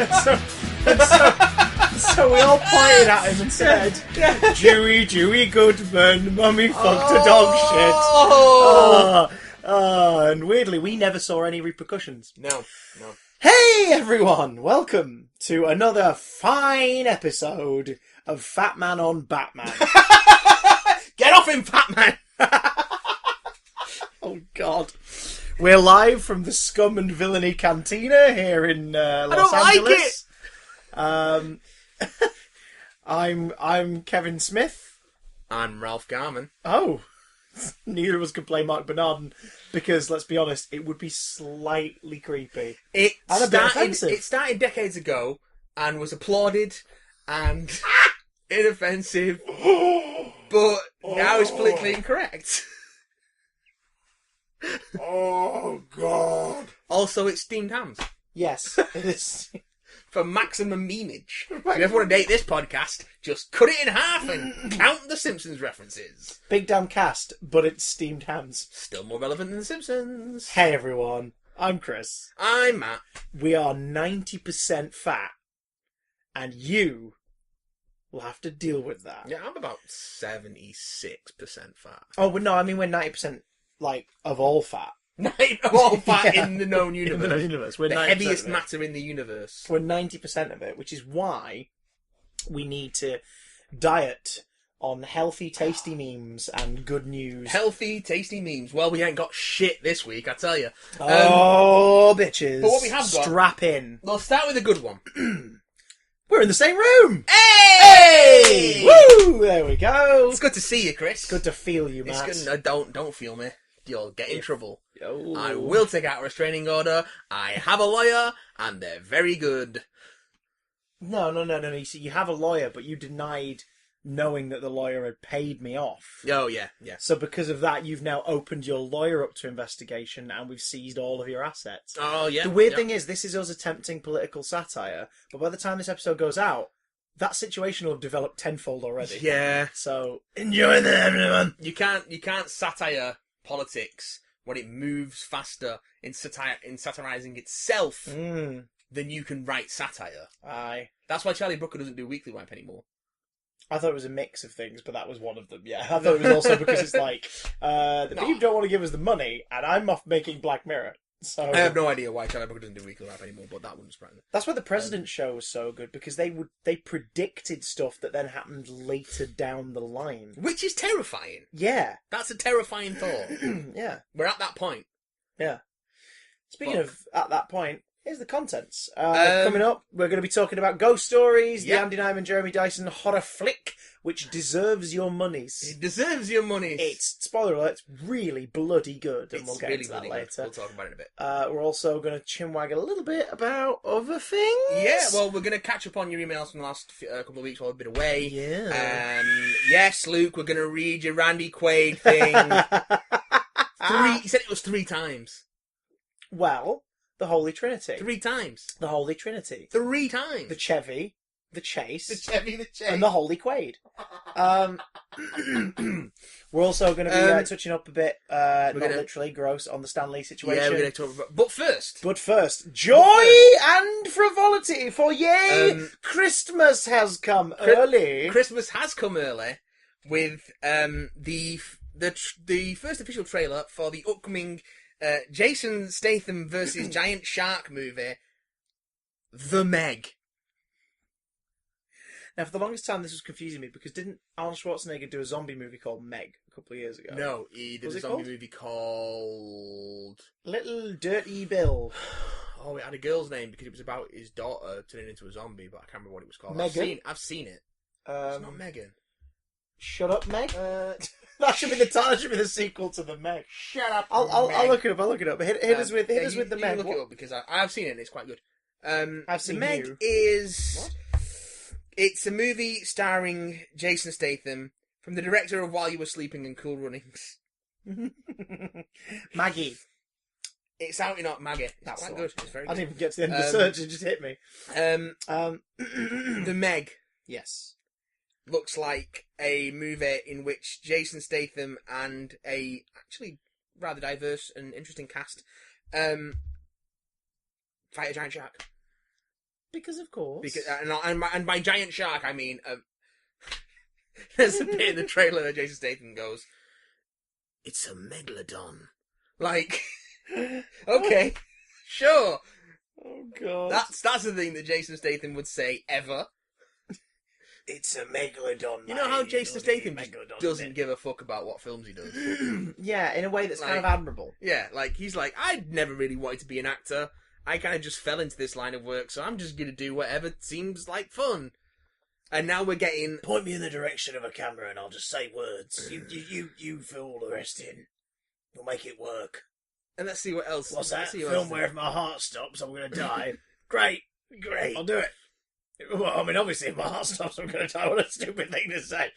So we all pointed at him and said, Dewey Goodman, mummy fucked a dog shit. And weirdly, we never saw any repercussions. No. Hey everyone, welcome to another fine episode of Fat Man on Batman. Get off him, Fat Man! Oh God. We're live from the Scum and Villainy Cantina here in Los Angeles. I'm Kevin Smith. I'm Ralph Garman. Oh, neither of us can play Mark Bernardin because, let's be honest, it would be slightly creepy. It and a bit offensive. It started decades ago and was applauded and inoffensive, but now it's politically incorrect. Oh God! Also, it's steamed hams. Yes, it is. For maximum memeage. If you ever want to date this podcast, just cut it in half and count the Simpsons references. Big damn cast, but it's steamed hams. Still more relevant than the Simpsons. Hey everyone, I'm Chris. I'm Matt. We are 90% fat, and you will have to deal with that. Yeah, I'm about 76% fat. Oh, but no, I mean we're 90%, like, of all fat. Of all fat Yeah. in the known universe. In the known universe. We're the 90% heaviest of it. matter in the universe. We're 90% of it, which is why we need to diet on healthy, tasty memes and good news. Healthy, tasty memes. Well, we ain't got shit this week, I tell you. Bitches. But what we have got... Strap in. We'll start with a good one. We're in the same room! Hey! Woo! There we go. It's good to see you, Chris. It's good to feel you, Matt. It's good. No, don't feel me. You'll get in trouble. Oh. I will take out a restraining order. I have a lawyer, and they're very good. No. You see, you have a lawyer, but you denied knowing that the lawyer had paid me off. Oh, yeah. So because of that, you've now opened your lawyer up to investigation, and we've seized all of your assets. Oh, yeah. The weird thing is, this is us attempting political satire, but by the time this episode goes out, that situation will have developed tenfold already. Yeah. So, enjoy that, everyone! You can't satire politics when it moves faster in satirizing itself than you can write satire. Aye. That's why Charlie Brooker doesn't do Weekly Wipe anymore. I thought it was a mix of things, but that was one of them, yeah. I thought it was also because it's like, the people don't want to give us the money, and I'm off making Black Mirror. So I have no idea why Charlie Brooker doesn't do Weekly Wipe anymore, but that wouldn't surprise me. That's why the President show was so good, because they predicted stuff that then happened later down the line. Which is terrifying. Yeah. That's a terrifying thought. Yeah. We're at that point. Yeah. Speaking of at that point, here's the contents. Coming up, we're going to be talking about Ghost Stories, the Andy Nyman, Jeremy Dyson horror flick, which deserves your monies. It deserves your monies. It's, spoiler alert, it's really bloody good, and we'll get into that later. We'll talk about it in a bit. We're also going to chinwag a little bit about other things. Yeah, well, we're going to catch up on your emails from the last couple of weeks while I've been away. Yeah. Yes, Luke, we're going to read your Randy Quaid thing. You said it was 3 times. Well, the Holy Trinity. 3 times. The Holy Trinity. 3 times. The Chevy, the Chase, The Chevy. and the Holy Quaid. We're also going to be touching up a bit, literally gross, on the Stan Lee situation. Yeah, we're going to talk about... But first, joy and frivolity, for Christmas has come early. Christmas has come early with the first official trailer for the upcoming Jason Statham versus Giant Shark movie, The Meg. Now, for the longest time, this was confusing me, because didn't Arnold Schwarzenegger do a zombie movie called Meg a couple of years ago? No, he did a zombie movie called... Little Dirty Bill. Oh, it had a girl's name because it was about his daughter turning into a zombie, but I can't remember what it was called. Megan? I've seen it. It's not Megan. Shut Up, Meg? That should be the title. That should be the sequel to The Meg. Shut up, I'll Meg. look it up. Hit us with The Meg. Look it up because I've seen it and it's quite good. I've seen The Meg you. is... What? It's a movie starring Jason Statham from the director of While You Were Sleeping and Cool Runnings. Maggie. It's out in Maggie. It's quite good. It's very good. I didn't even get to the end of the search. It just hit me. The Meg. Yes. Looks like a movie in which Jason Statham and a actually rather diverse and interesting cast fight a giant shark. Because of course. Because and by giant shark, I mean there's a bit in the trailer that Jason Statham goes, "It's a megalodon." Like, okay, sure. Oh god. That's the thing that Jason Statham would say ever. It's a megalodon. You know how Jason Statham just doesn't give a fuck about what films he does? Yeah, in a way that's kind of Like- admirable. Yeah, like, he's like, I never really wanted to be an actor. I kind of just fell into this line of work, so I'm just going to do whatever seems like fun. And now we're getting... Point me in the direction of a camera and I'll just say words. You fill all the rest in. We'll make it work. And let's see what else... What's that? let's see what Film else- where if my heart stops, I'm going to die. Great. I'll do it. Well, I mean, obviously, if my heart stops, I'm going to die. What a stupid thing to say.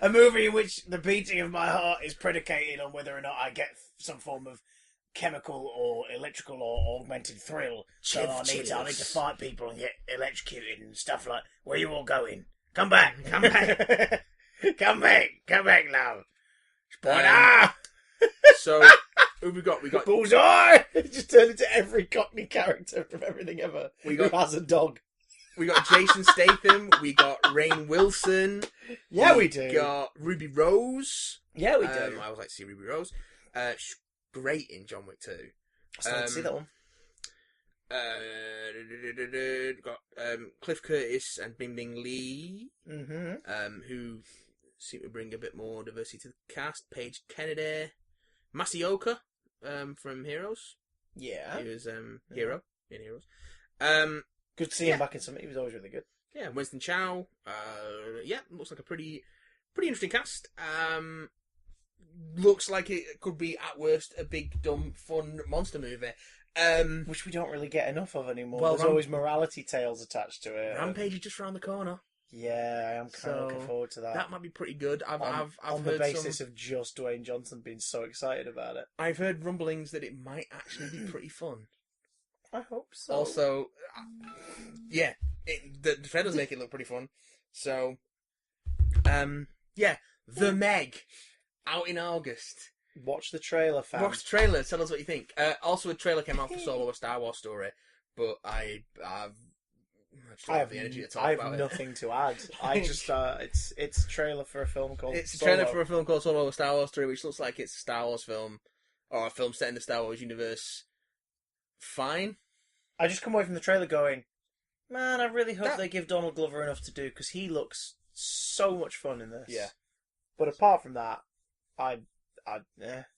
A movie in which the beating of my heart is predicated on whether or not I get some form of chemical or electrical or augmented thrill. So I need to fight people and get electrocuted and stuff like. Where you all going? Come back! Come back! Come back, love. Spoiler! So, who we got? We got... Bullseye! It just turned into every Cockney character from everything ever. Who has a dog. We got Jason Statham. We got Rainn Wilson. Yeah, we do. We got Ruby Rose. Yeah, we do. I always like to see Ruby Rose. She's great in John Wick 2. I still didn't see that one. Got Cliff Curtis and Bing Bing Lee, Mm-hmm. who seem to bring a bit more diversity to the cast. Paige Kennedy, Masioka from Heroes. Yeah. He was Hero in Heroes. Good to see him back in something. He was always really good. Yeah, Winston Chow. Looks like a pretty interesting cast. Looks like it could be at worst a big dumb fun monster movie. Which we don't really get enough of anymore. Well, There's always morality tales attached to it. Rampage is just around the corner. Yeah, I am kind of looking forward to that. That might be pretty good. I've on heard the basis of just Dwayne Johnson being so excited about it. I've heard rumblings that it might actually be pretty fun. I hope so. Also, the trailers make it look pretty fun. So, The Meg, out in August. watch the trailer, fam. Watch the trailer. Tell us what you think. Also, a trailer came out for Solo: A Star Wars Story, but I just don't have the energy to talk about it. I have nothing to add. I just it's a trailer for a film called. It's a Solo. trailer for a film called Solo: A Star Wars Story, which looks like it's a Star Wars film or a film set in the Star Wars universe. Fine. I just come away from the trailer going, man, I really hope they give Donald Glover enough to do because he looks so much fun in this. Yeah. But apart from that,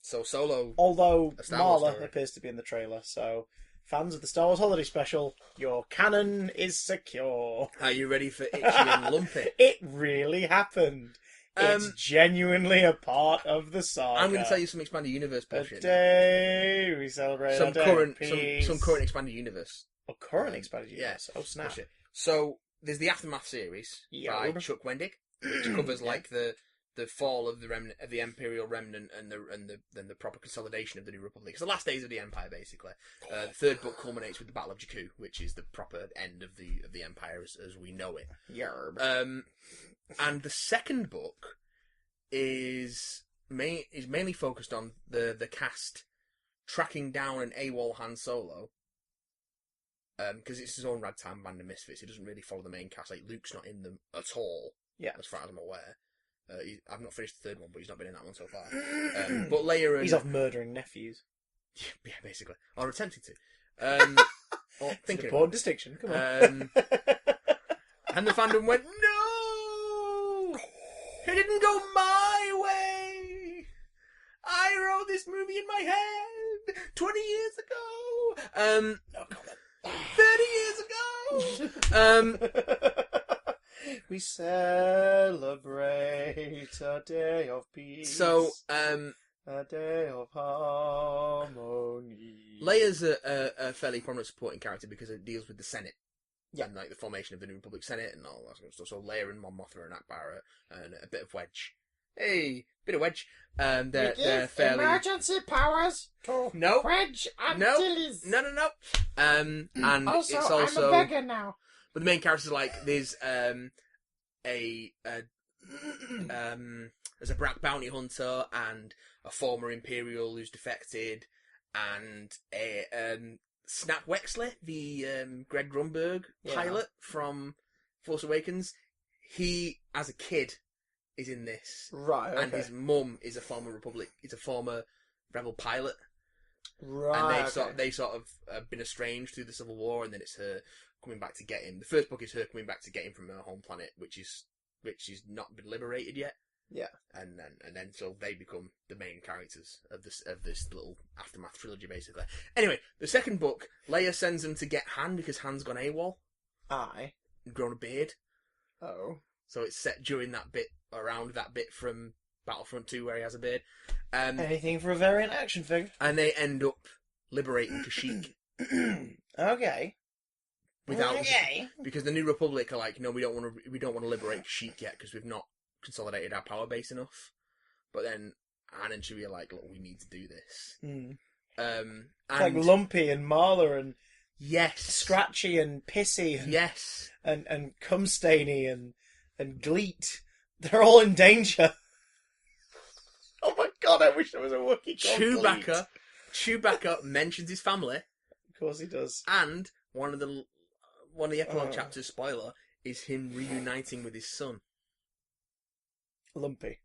So Solo. Although A Star Wars Marla story. appears to be in the trailer, so fans of the Star Wars Holiday Special, your canon is secure. Are you ready for Itchy and Lumpy? It really happened. It's genuinely a part of the saga. I'm going to tell you some expanded universe bullshit. Today we celebrate Some our day current, of peace. some current expanded universe. Oh, current expanded universe. Yeah. Oh, snap. Bullshit. So there's the Aftermath series Yeah. by Chuck Wendig, which covers like the fall of the remnant of the Imperial remnant and the proper consolidation of the New Republic. It's the last days of the Empire, basically. The third book culminates with the Battle of Jakku, which is the proper end of the Empire as we know it. Yerb. And the second book is mainly focused on the cast tracking down an AWOL Han Solo. Because it's his own ragtime band of misfits. He doesn't really follow the main cast. Like, Luke's not in them at all. Yeah. As far as I'm aware. I've not finished the third one, but he's not been in that one so far. But Leia and... He's off murdering nephews. Yeah, basically. Or attempting to. Or It's thinking an important distinction. Come on. And the fandom went, no! It didn't go my way! I wrote this movie in my head 20 years ago! No comment. 30 years ago! We celebrate a day of peace. So, a day of harmony. Leia's a fairly prominent supporting character because it deals with the Senate. Yeah. And like the formation of the New Republic Senate and all that sort of stuff. So Leia and Mon Mothma and Akbar and a bit of Wedge. Hey, bit of Wedge. They're fairly... emergency powers to No. Wedge and No. Dillies. No. And Also, it's also... I'm a beggar now. But the main characters are like, there's there's a Brack bounty hunter and a former Imperial who's defected and Snap Wexley, the Greg Grunberg pilot from Force Awakens, he, as a kid, is in this. Right, okay. And his mum is a former rebel pilot. Right, And they sort of been estranged through the Civil War, and then it's her coming back to get him. The first book is her coming back to get him from her home planet, which is not been liberated yet. Yeah. And then so they become the main characters of this little Aftermath trilogy, basically. Anyway, the second book, Leia sends them to get Han because Han's gone AWOL. Aye. And grown a beard. Oh. So it's set during around that bit from Battlefront 2 where he has a beard. Anything for a variant action figure. And they end up liberating Kashyyyk. Okay. Because the New Republic are like, no, we don't want to liberate Kashyyyk yet because we've not consolidated our power base enough. But then Han and Chewie are like, look, we need to do this. And like Lumpy and Marla and yes, Scratchy and Pissy and yes, and Cumstainy and Gleet. They're all in danger. Oh my god, I wish there was a Wookiee called Chewbacca mentions his family. Of course he does. And one of the epilogue chapters, spoiler, is him reuniting with his son. Lumpy.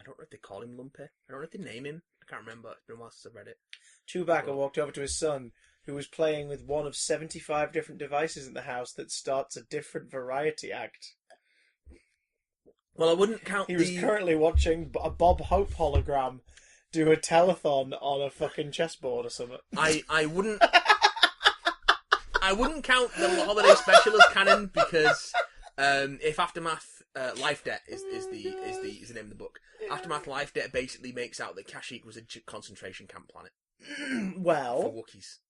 I don't know if they call him Lumpy. I don't know if they name him. I can't remember. It's been a while since I've read it. Chewbacca walked over to his son, who was playing with one of 75 different devices in the house that starts a different variety act. Well, I wouldn't count. He was currently watching a Bob Hope hologram do a telethon on a fucking chessboard or something. I wouldn't. I wouldn't count the holiday special as canon because if Aftermath Life Debt is the name of the book. Aftermath Life Debt basically makes out that Kashyyyk was a concentration camp planet. Well, for Wookiees.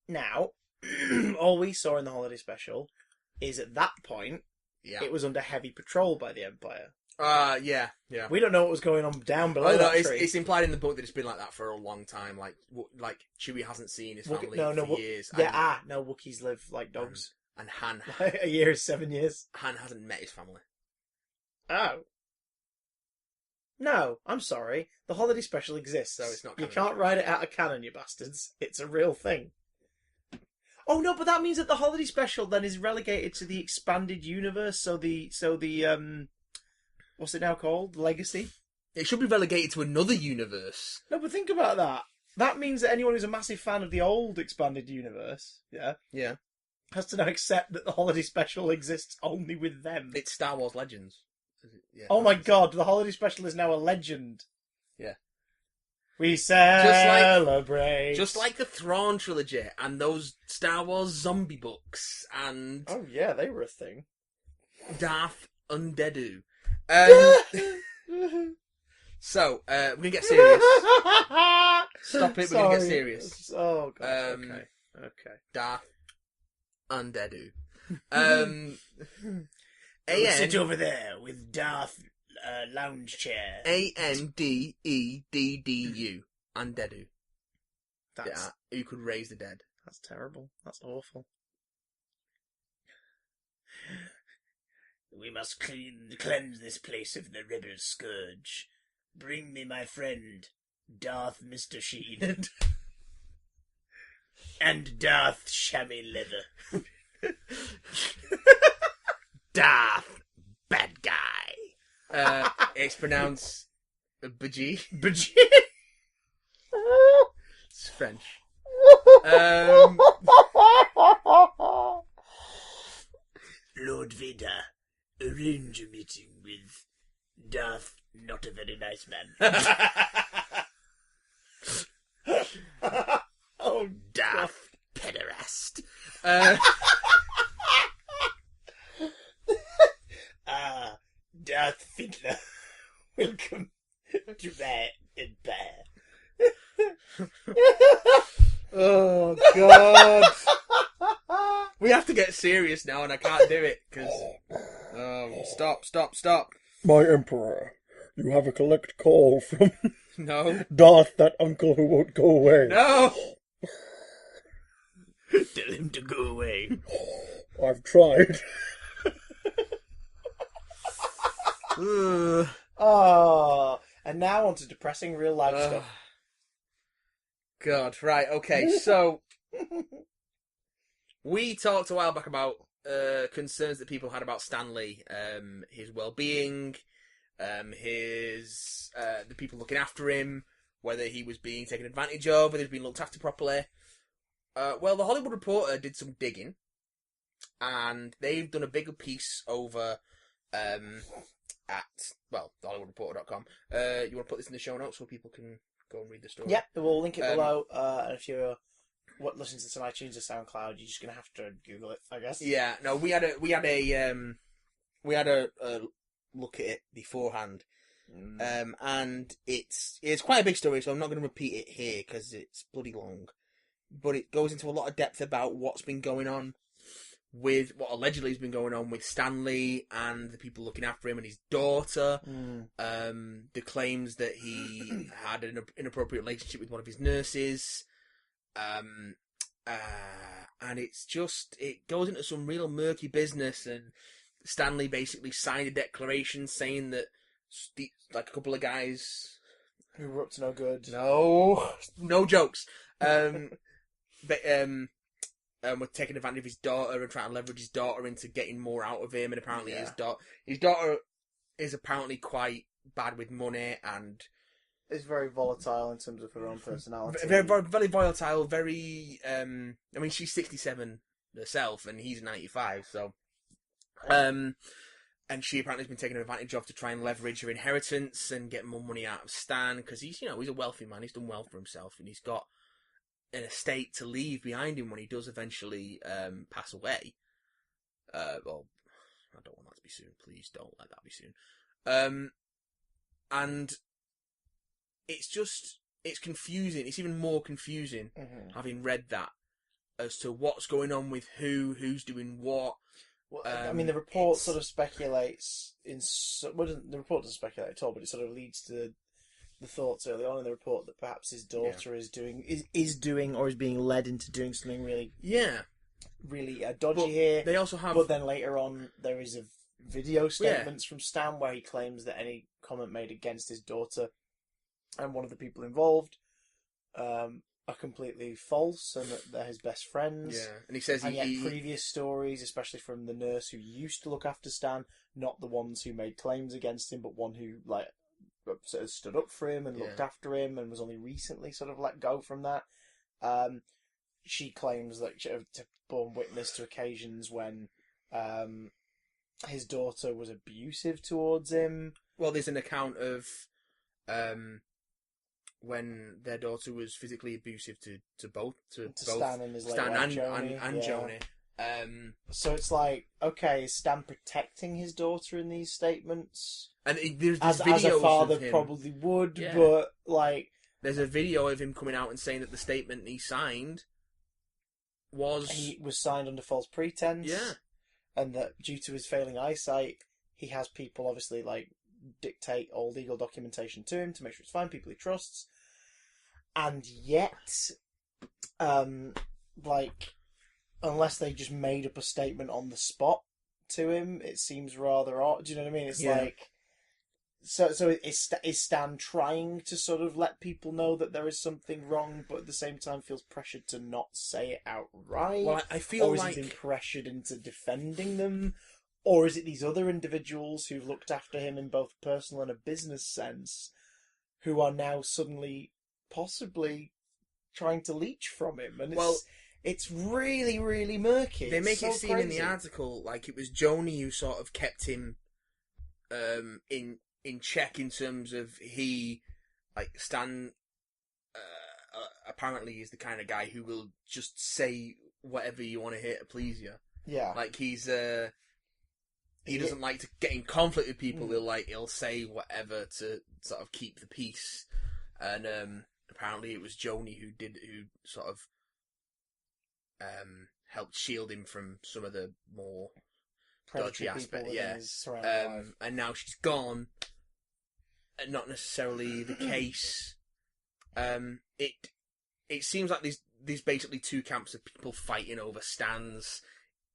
Now, all we saw in the holiday special is at that point, it was under heavy patrol by the Empire. Yeah. We don't know what was going on down below that tree. It's implied in the book that it's been like that for a long time. Like Chewie hasn't seen his family for years. No, Wookiees live like dogs. And Han... a year is 7 years. Han hasn't met his family. Oh. No, I'm sorry. The holiday special exists. So it's not canon. You can't write it out of canon, you bastards. It's a real thing. Oh no, but that means that the holiday special then is relegated to the expanded universe. So the what's it now called? Legacy? It should be relegated to another universe. No, but think about that. That means that anyone who's a massive fan of the old expanded universe, yeah, has to now accept that the holiday special exists only with them. It's Star Wars Legends. Yeah, oh my god, the holiday special is now a legend. Yeah. We celebrate. Just like the Thrawn trilogy and those Star Wars zombie books and... Oh yeah, they were a thing. Darth Undeadu. So, we're going to get serious. Stop it, we're going to get serious. Oh god, okay. Darth Undeadu. Sit over there with Darth lounge chair. Andeddu. Undeadu. That's... who could raise the dead. That's terrible. That's awful. We must cleanse this place of the rebel scourge. Bring me my friend, Darth Mr. Sheen. And Darth Chamois Leather. Darth Bad Guy. It's pronounced Baji. Baji? It's French. Lord Vader, arrange a meeting with Darth Not a Very Nice Man. Oh, Darth Pederast. Darth Fiddler. Welcome to Bear and Bear. Oh, God. We have to get serious now, and I can't do it, because... Stop. My Emperor, you have a collect call from... No. Darth, that uncle who won't go away. No! Tell him to go away. I've tried. And now on to depressing real life stuff. God, right, okay, so We talked a while back about concerns that people had about Stanley, his well-being, the people looking after him, whether he was being taken advantage of, whether he was being looked after properly. Well, the Hollywood Reporter did some digging, and they've done a bigger piece over at thehollywoodreporter.com. You want to put this in the show notes so people can go and read the story? Yep, we'll link it below. And if you're listening to this on iTunes or SoundCloud, you're just gonna have to Google it, I guess. Yeah. No, we had a look at it beforehand, and it's quite a big story, so I'm not going to repeat it here because it's bloody long. But it goes into a lot of depth about what's been going on with what allegedly has been going on with Stanley and the people looking after him and his daughter. The claims that he had an inappropriate relationship with one of his nurses. And it goes into some real murky business, and Stanley basically signed a declaration saying that like a couple of guys who were up to no good. No jokes. Were taking advantage of his daughter and trying to leverage his daughter into getting more out of him, and apparently his daughter is apparently quite bad with money and is very volatile in terms of her own personality. Very, very, very volatile. Very. I mean, she's 67 herself, and he's 95. So, and she apparently has been taken advantage of to try and leverage her inheritance and get more money out of Stan, because he's a wealthy man. He's done well for himself, and he's got an estate to leave behind him when he does eventually pass away. Well, I don't want that to be soon. Please don't let that be soon. And it's confusing. It's even more confusing having read that as to what's going on with who's doing what. Well, I mean, the report sort of speculates the report doesn't speculate at all, but it sort of leads to the thoughts early on in the report that perhaps his daughter is doing or is being led into doing something really dodgy here. They also have, but then later on there is a video statements from Stan where he claims that any comment made against his daughter and one of the people involved are completely false, and that they're his best friends. Yeah, and he says previous stories, especially from the nurse who used to look after Stan, not the ones who made claims against him, but one who sort of stood up for him and looked after him, and was only recently sort of let go from that. She claims that she had borne witness to occasions when his daughter was abusive towards him. Well, there's an account of when their daughter was physically abusive to both Stan and his Stan and Joni. So it's like, okay, is Stan protecting his daughter in these statements? And there's as videos a father of him. probably would, but like, there's a video of him coming out and saying that the statement he signed was signed under false pretense. Yeah, and that due to his failing eyesight, he has people obviously dictate all legal documentation to him to make sure it's fine. People he trusts, and yet, unless they just made up a statement on the spot to him, it seems rather odd. Do you know what I mean? It's so is Stan trying to sort of let people know that there is something wrong, but at the same time feels pressured to not say it outright? Well, I feel or is he being pressured into defending them? Or is it these other individuals who've looked after him in both a personal and a business sense who are now suddenly possibly trying to leech from him? And it's really, really murky. They make it seem crazy in the article like it was Joni who sort of kept him in check in terms of Stan apparently is the kind of guy who will just say whatever you want to hear to please you. Yeah. Like he's he doesn't like to get in conflict with people. He'll say whatever to sort of keep the peace. And apparently it was Joni who sort of helped shield him from some of the more dodgy aspects. Yeah. And now she's gone. Not necessarily the case. It seems like there's basically two camps of people fighting over Stan's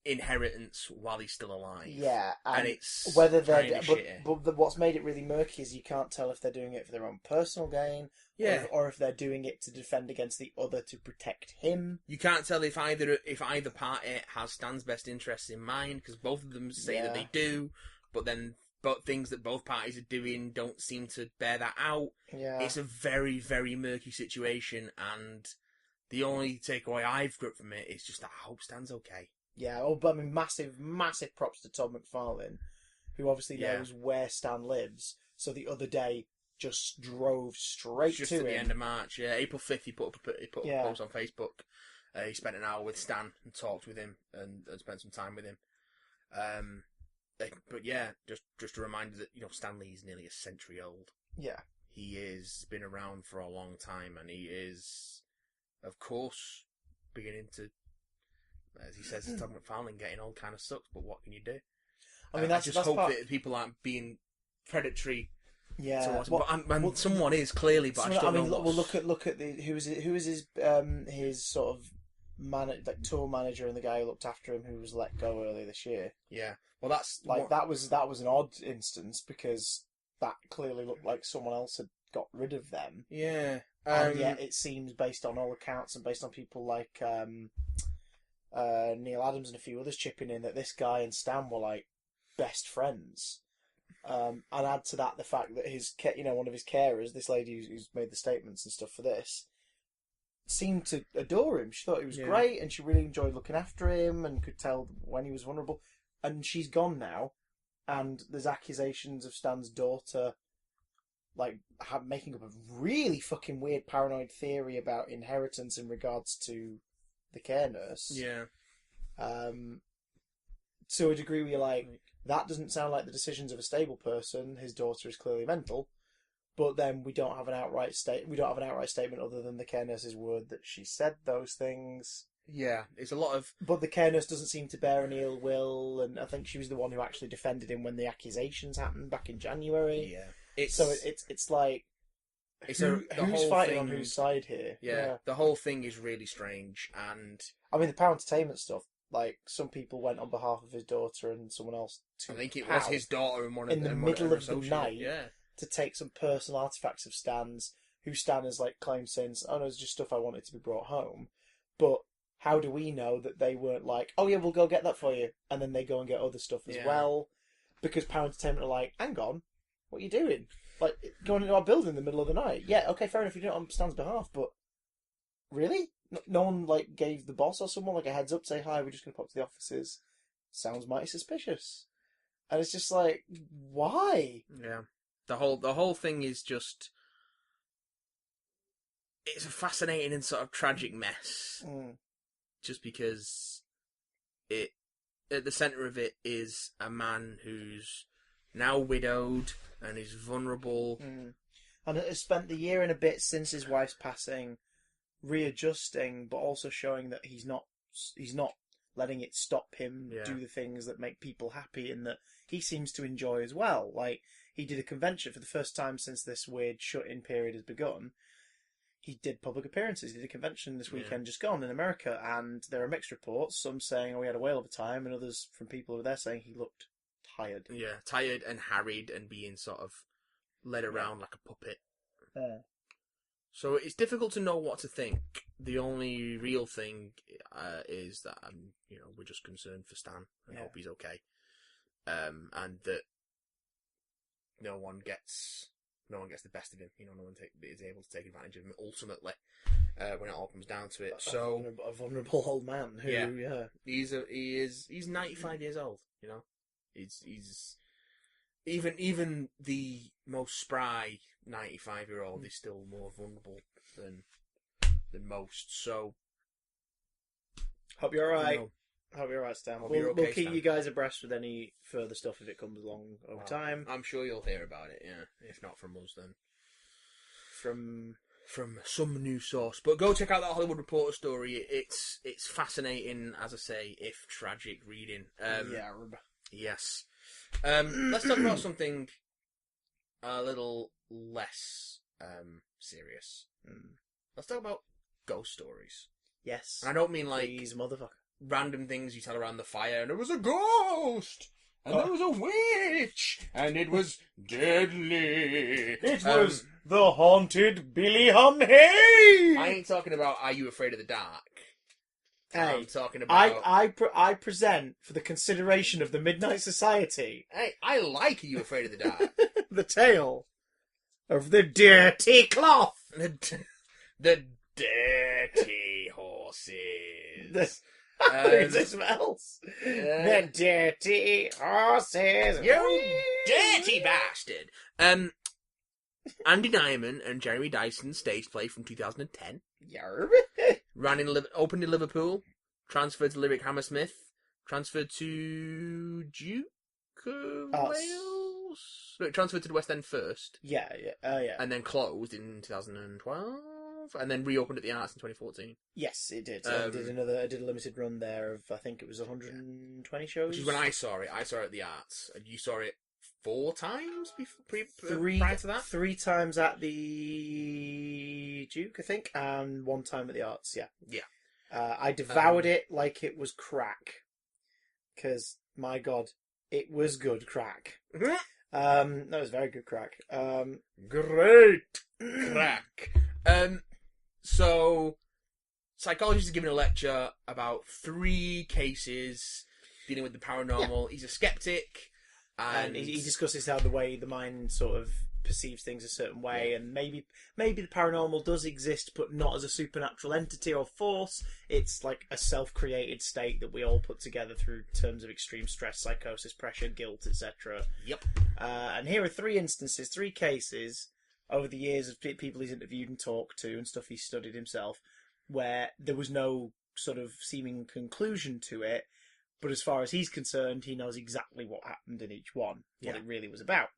inheritance while he's still alive. Yeah, and it's whether kind they're of shitty. but what's made it really murky is you can't tell if they're doing it for their own personal gain, or if they're doing it to defend against the other to protect him. You can't tell if either party has Stan's best interests in mind, because both of them say that they do, but things that both parties are doing don't seem to bear that out. Yeah, It's a very, very murky situation, and the only takeaway I've got from it is just that I hope Stan's okay. Yeah, but I mean, massive, massive props to Todd McFarlane, who obviously knows where Stan lives. So the other day, just drove straight just to at him. The end of March, April 5th, he put up a post on Facebook. He spent an hour with Stan and talked with him and spent some time with him. But yeah, just a reminder that Stan Lee is nearly a century old. Yeah, he is been around for a long time, and he is, of course, beginning to. As he says, Todd McFarlane getting old kind of sucks, but what can you do? I mean, I just hope that people aren't being predatory. Yeah, towards someone is clearly, but I just don't know. Well, look at who is his sort of tour manager and the guy who looked after him, who was let go earlier this year. Yeah, well, that's that was an odd instance because that clearly looked like someone else had got rid of them. Yeah, and yet it seems, based on all accounts and based on people like Neil Adams and a few others chipping in, that this guy and Stan were like best friends. And add to that the fact that one of his carers, this lady who's made the statements and stuff for this, seemed to adore him. She thought he was great, and she really enjoyed looking after him, and could tell when he was vulnerable. And she's gone now, and there's accusations of Stan's daughter, making up a really fucking weird paranoid theory about inheritance in regards to the care nurse. Yeah. To a degree where you're like, that doesn't sound like the decisions of a stable person. His daughter is clearly mental, but then we don't have an outright statement other than the care nurse's word that she said those things. Yeah, it's a lot of. But the care nurse doesn't seem to bear any ill will, and I think she was the one who actually defended him when the accusations happened back in January. Yeah, it's like, who's fighting on whose side here? Yeah, the whole thing is really strange, and I mean the Power Entertainment stuff. Like, some people went on behalf of his daughter and someone else to I think it was his daughter and one of in the middle of the night to take some personal artifacts of Stan's, who Stan has claimed since, oh no, it's just stuff I wanted to be brought home. But how do we know that they weren't like, oh yeah, we'll go get that for you, and then they go and get other stuff as well? Because Power Entertainment are like, hang on, what are you doing? Going into our building in the middle of the night. Yeah, okay, fair enough, you do it on Stan's behalf, but really? No one gave the boss or someone a heads up, say, hi, we're just going to pop to the offices. Sounds mighty suspicious. And it's just like, why? Yeah. The whole thing is just, it's a fascinating and sort of tragic mess. Just because at the centre of it is a man who's now widowed and is vulnerable. And has spent the year and a bit since his wife's passing readjusting, but also showing that he's not letting it stop him do the things that make people happy and that he seems to enjoy as well. He did a convention for the first time since this weird shut-in period has begun. He did public appearances. He did a convention this weekend just gone in America, and there are mixed reports, some saying, he had a whale of a time, and others from people over there saying he looked tired. Yeah, tired and harried and being sort of led around like a puppet. So it's difficult to know what to think. The only real thing is that we're just concerned for Stan and hope he's okay, and that no one gets the best of him. No one is able to take advantage of him ultimately when it all comes down to it. So a vulnerable old man who he's 95 years old. He's even the most spry 95-year-old is still more vulnerable than most. So hope you're alright. Hope you're alright, Stan. We'll keep you guys abreast with any further stuff if it comes along over time. I'm sure you'll hear about it, if not from us, then from some news source. But go check out that Hollywood Reporter story. It's fascinating, as I say, if tragic reading. Yes. Let's talk about something a little less serious. Let's talk about ghost stories. Yes. And I don't mean Please, motherfucker. random things you tell around the fire, and there was a ghost, and there was a witch, and it was deadly. It was the haunted Billy Hum Hay! I ain't talking about Are You Afraid of the Dark? Hey, I'm talking about... I present for the consideration of the Midnight Society Hey, I like Are You Afraid of the Dark? the tale of the dirty cloth. The dirty horses. There's something else. The dirty horses. You dirty bastard. Andy Nyman and Jeremy Dyson's stage play from 2010. Yarb. Opened in Liverpool, transferred to Lyric Hammersmith, transferred to Duke of Wales. No, transferred to the West End first. Yeah. And then closed in 2012, and then reopened at the Arts in 2014. Yes, it did. I did a limited run there of, I think it was 120 shows. Which is when I saw it. I saw it at the Arts, and you saw it 4 times prior to that? 3 times at the Duke, I think, and 1 time at the Arts, yeah. Yeah. I devoured it like it was crack. Because, my God, it was good crack. That was very good crack. Great crack. So, psychologists are giving a lecture about 3 cases dealing with the paranormal. Yeah. He's a skeptic. And he discusses how the way the mind sort of perceives things a certain way, and maybe the paranormal does exist, but not as a supernatural entity or force. It's like a self-created state that we all put together through terms of extreme stress, psychosis, pressure, guilt, etc. Yep. And here are 3 instances, 3 cases over the years of people he's interviewed and talked to and stuff he's studied himself, where there was no sort of seeming conclusion to it. But as far as he's concerned, he knows exactly what happened in each one, what it really was about.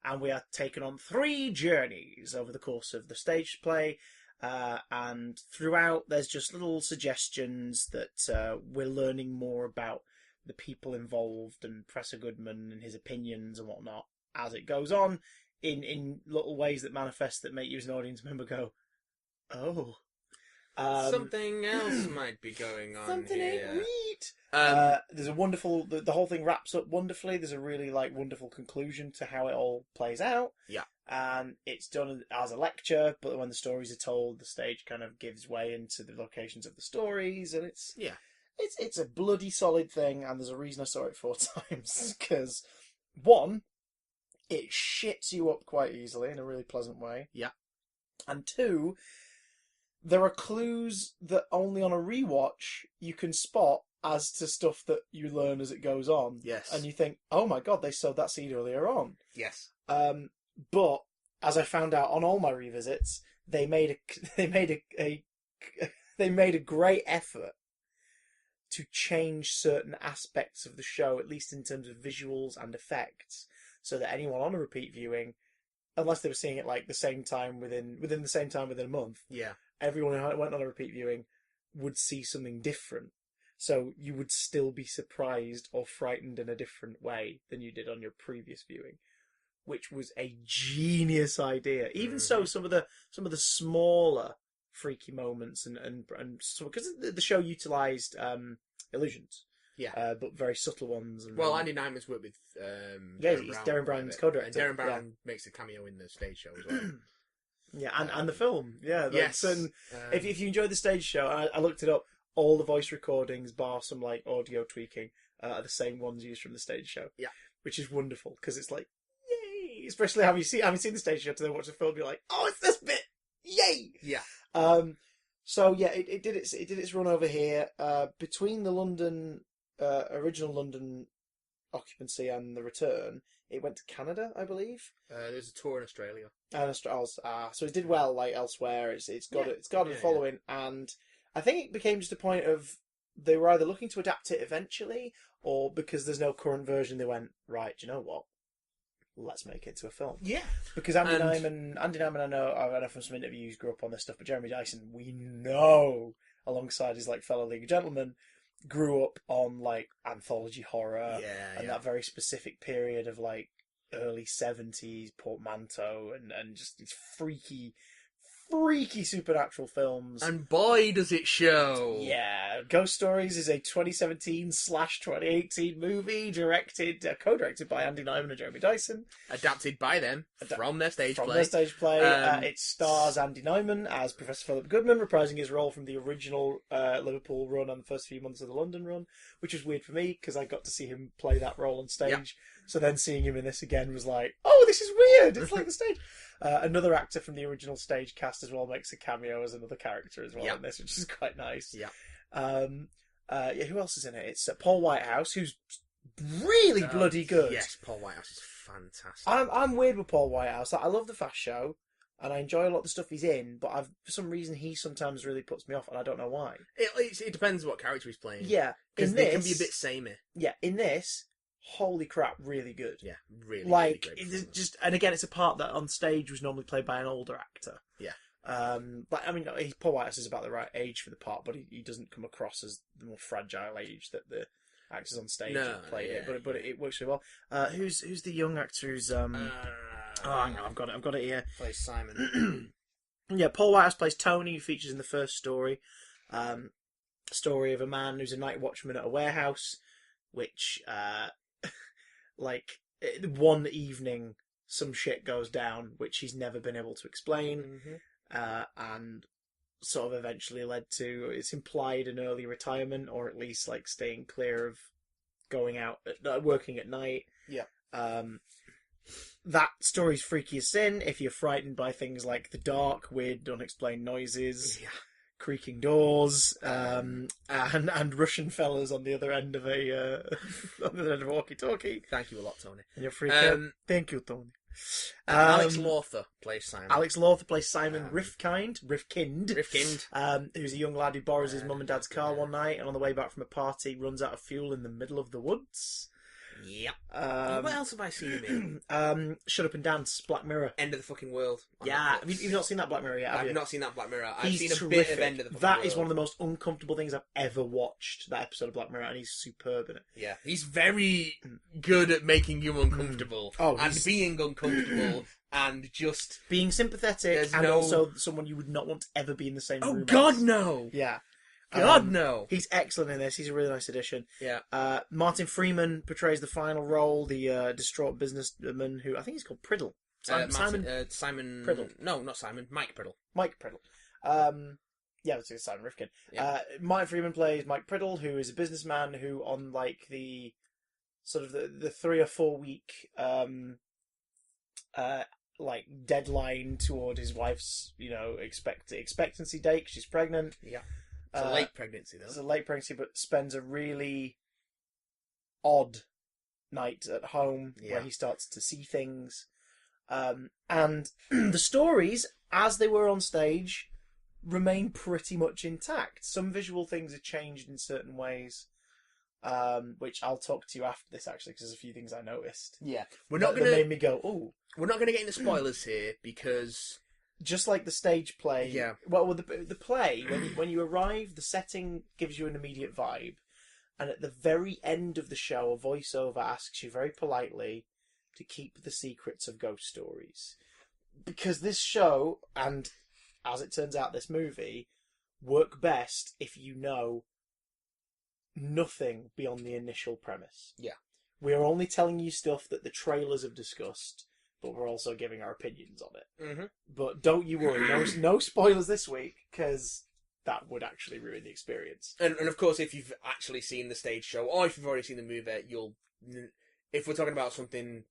And we are taken on 3 journeys over the course of the stage play. And throughout, there's just little suggestions that we're learning more about the people involved and Professor Goodman and his opinions and whatnot as it goes on in little ways that manifest that make you as an audience member go, oh. Something else might be going on. Something here. ain't right. There's a wonderful. The whole thing wraps up wonderfully. There's a really wonderful conclusion to how it all plays out. Yeah, and it's done as a lecture, but when the stories are told, the stage kind of gives way into the locations of the stories, and it's a bloody solid thing. And there's a reason I saw it 4 times because 1, it shits you up quite easily in a really pleasant way. Yeah, and 2. There are clues that only on a rewatch you can spot as to stuff that you learn as it goes on. Yes. And you think, oh my God, they sowed that seed earlier on. Yes. But as I found out on all my revisits, they made a great effort to change certain aspects of the show, at least in terms of visuals and effects, so that anyone on a repeat viewing, unless they were seeing it the same time within the same time within a month, everyone who went on a repeat viewing would see something different. So you would still be surprised or frightened in a different way than you did on your previous viewing, which was a genius idea. Even so, some of the smaller freaky moments and so because the show utilised illusions. Yeah, but very subtle ones. And, Andy Nyman's worked with Darren Brown's co-director. And Darren Brown makes a cameo in the stage show as well. Yeah, and the film. Yeah, yes. And if you enjoyed the stage show, I looked it up. All the voice recordings, bar some audio tweaking, are the same ones used from the stage show. Yeah, which is wonderful because it's yay! Especially having seen the stage show to then watch the film, you're like, oh, it's this bit, yay! Yeah. So yeah, it did its run over here between the London original London occupancy and the return. It went to Canada, I believe. There's a tour in Australia. And so it did well elsewhere. It's got a following, and I think it became just a point of they were either looking to adapt it eventually, or because there's no current version, they went, right, do you know what? Let's make it to a film. Yeah. Because Andy Nyman, I know from some interviews, grew up on this stuff, but Jeremy Dyson, we know, alongside his fellow League of Gentlemen, grew up on anthology horror and that very specific period of early 70s portmanteau and just these freaky freaky supernatural films. And boy, does it show! Yeah, Ghost Stories is a 2017/2018 movie co-directed by Andy Nyman and Jeremy Dyson. Adapted by them from their stage play. It stars Andy Nyman as Professor Philip Goodman, reprising his role from the original Liverpool run and the first few months of the London run, which was weird for me because I got to see him play that role on stage. Yep. So then seeing him in this again was like, oh, this is weird. It's like the stage. Another actor from the original stage cast as well makes a cameo as another character as well in this, which is quite nice. Yeah. Who else is in it? It's Paul Whitehouse, who's really bloody good. Yes, Paul Whitehouse is fantastic. I'm weird with Paul Whitehouse. I love The Fast Show, and I enjoy a lot of the stuff he's in, but for some reason he sometimes really puts me off, and I don't know why. It depends what character he's playing. Yeah. Because they can be a bit samey. Yeah, in this, holy crap, really good. Yeah, really, like, really great. it's just, and again, it's a part that on stage was normally played by an older actor. Yeah. Paul Whitehouse is about the right age for the part, but he doesn't come across as the more fragile age that the actors on stage have played it. But it works really well. Who's the young actor who's hang on, I've got it here. Plays Simon. Yeah, Paul Whitehouse plays Tony, who features in the first story. Story of a man who's a night watchman at a warehouse, which one evening some shit goes down which he's never been able to explain, and sort of eventually led to, it's implied, an early retirement, or at least like staying clear of going out working at night. Yeah. That story's freaky as sin if you're frightened by things like the dark, weird, unexplained noises. Yeah. Creaking doors, and Russian fellas on the other end of a walkie-talkie. Thank you a lot, Tony. And you're freaking. Thank you, Tony. Alex Lawther plays Simon. Rifkind, who's a young lad who borrows his mum and dad's car one night, and on the way back from a party runs out of fuel in the middle of the woods. Yep. What else have I seen him in? Shut Up and Dance, Black Mirror. End of the fucking world. Yeah, you've not seen that Black Mirror yet, have you? I've not seen that Black Mirror. I've He's seen terrific. A bit of End of the fucking world. That is one of the most uncomfortable things I've ever watched, that episode of Black Mirror, and he's superb in it. Yeah, he's very good at making you uncomfortable. And being uncomfortable and just... being sympathetic and also someone you would not want to ever be in the same room. Oh, God, no! Yeah. God, no. He's excellent in this. He's a really nice addition. Yeah. Martin Freeman portrays the final role, the distraught businessman who, I think he's called Priddle. Simon Priddle. No, not Simon. Mike Priddle. Mike Priddle. Yeah, that's Simon Rifkin. Yeah. Martin Freeman plays Mike Priddle, who is a businessman who, on like the sort of the 3 or 4 week like deadline toward his wife's expectancy date 'cause she's pregnant. Yeah. It's a late pregnancy, though. It's a late pregnancy, but spends a really odd night at home where he starts to see things. And the stories, as they were on stage, remain pretty much intact. Some visual things are changed in certain ways, which I'll talk to you after this, actually, because there's a few things I noticed. Yeah. That made me go, ooh. We're not going to get into spoilers here, because... just like the stage play. Yeah. Well, the play, when you arrive, the setting gives you an immediate vibe. And at the very end of the show, a voiceover asks you very politely to keep the secrets of ghost stories. Because this show, and as it turns out, this movie, work best if you know nothing beyond the initial premise. Yeah. We're only telling you stuff that the trailers have discussed, but we're also giving our opinions on it. Mm-hmm. But don't you worry, no spoilers this week, because that would actually ruin the experience. And of course, if you've actually seen the stage show, or if you've already seen the movie, if we're talking about something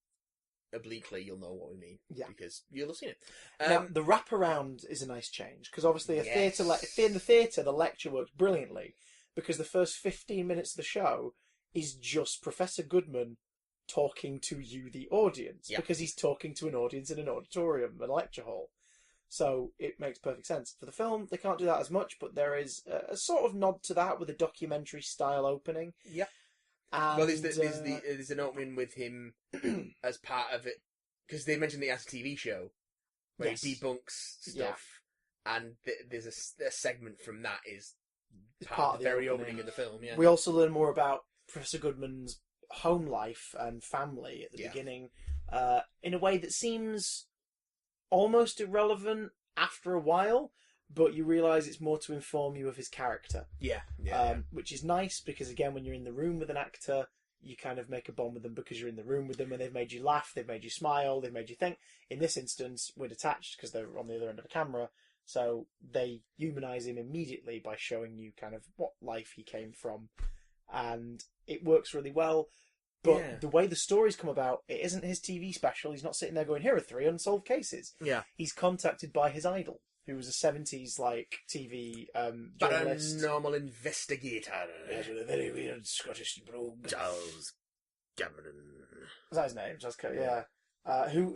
obliquely, you'll know what we mean. Yeah. Because you'll have seen it. Now, the wraparound is a nice change, because obviously in the theatre, the lecture works brilliantly, because the first 15 minutes of the show is just Professor Goodman talking to you, the audience, because he's talking to an audience in an auditorium, a lecture hall. So it makes perfect sense. For the film, they can't do that as much, but there is a sort of nod to that with a documentary style opening. Yeah. And, well, there's an opening with him as part of it, because they mentioned the as a TV show where he debunks stuff, and there's a segment from that is part of the very opening of the film. Yeah. We also learn more about Professor Goodman's home life and family at the beginning, in a way that seems almost irrelevant after a while, but you realise it's more to inform you of his character. Yeah. Which is nice because, again, when you're in the room with an actor, you kind of make a bond with them because you're in the room with them and they've made you laugh, they've made you smile, they've made you think. In this instance, we're detached because they're on the other end of the camera, so they humanise him immediately by showing you kind of what life he came from. And it works really well. But the way the stories come about, it isn't his TV special. He's not sitting there going, here are 3 unsolved cases. Yeah. He's contacted by his idol, who was a 70s TV journalist. Paranormal investigator. Yes, with a very weird Scottish brogue. Charles Cameron. Is that his name?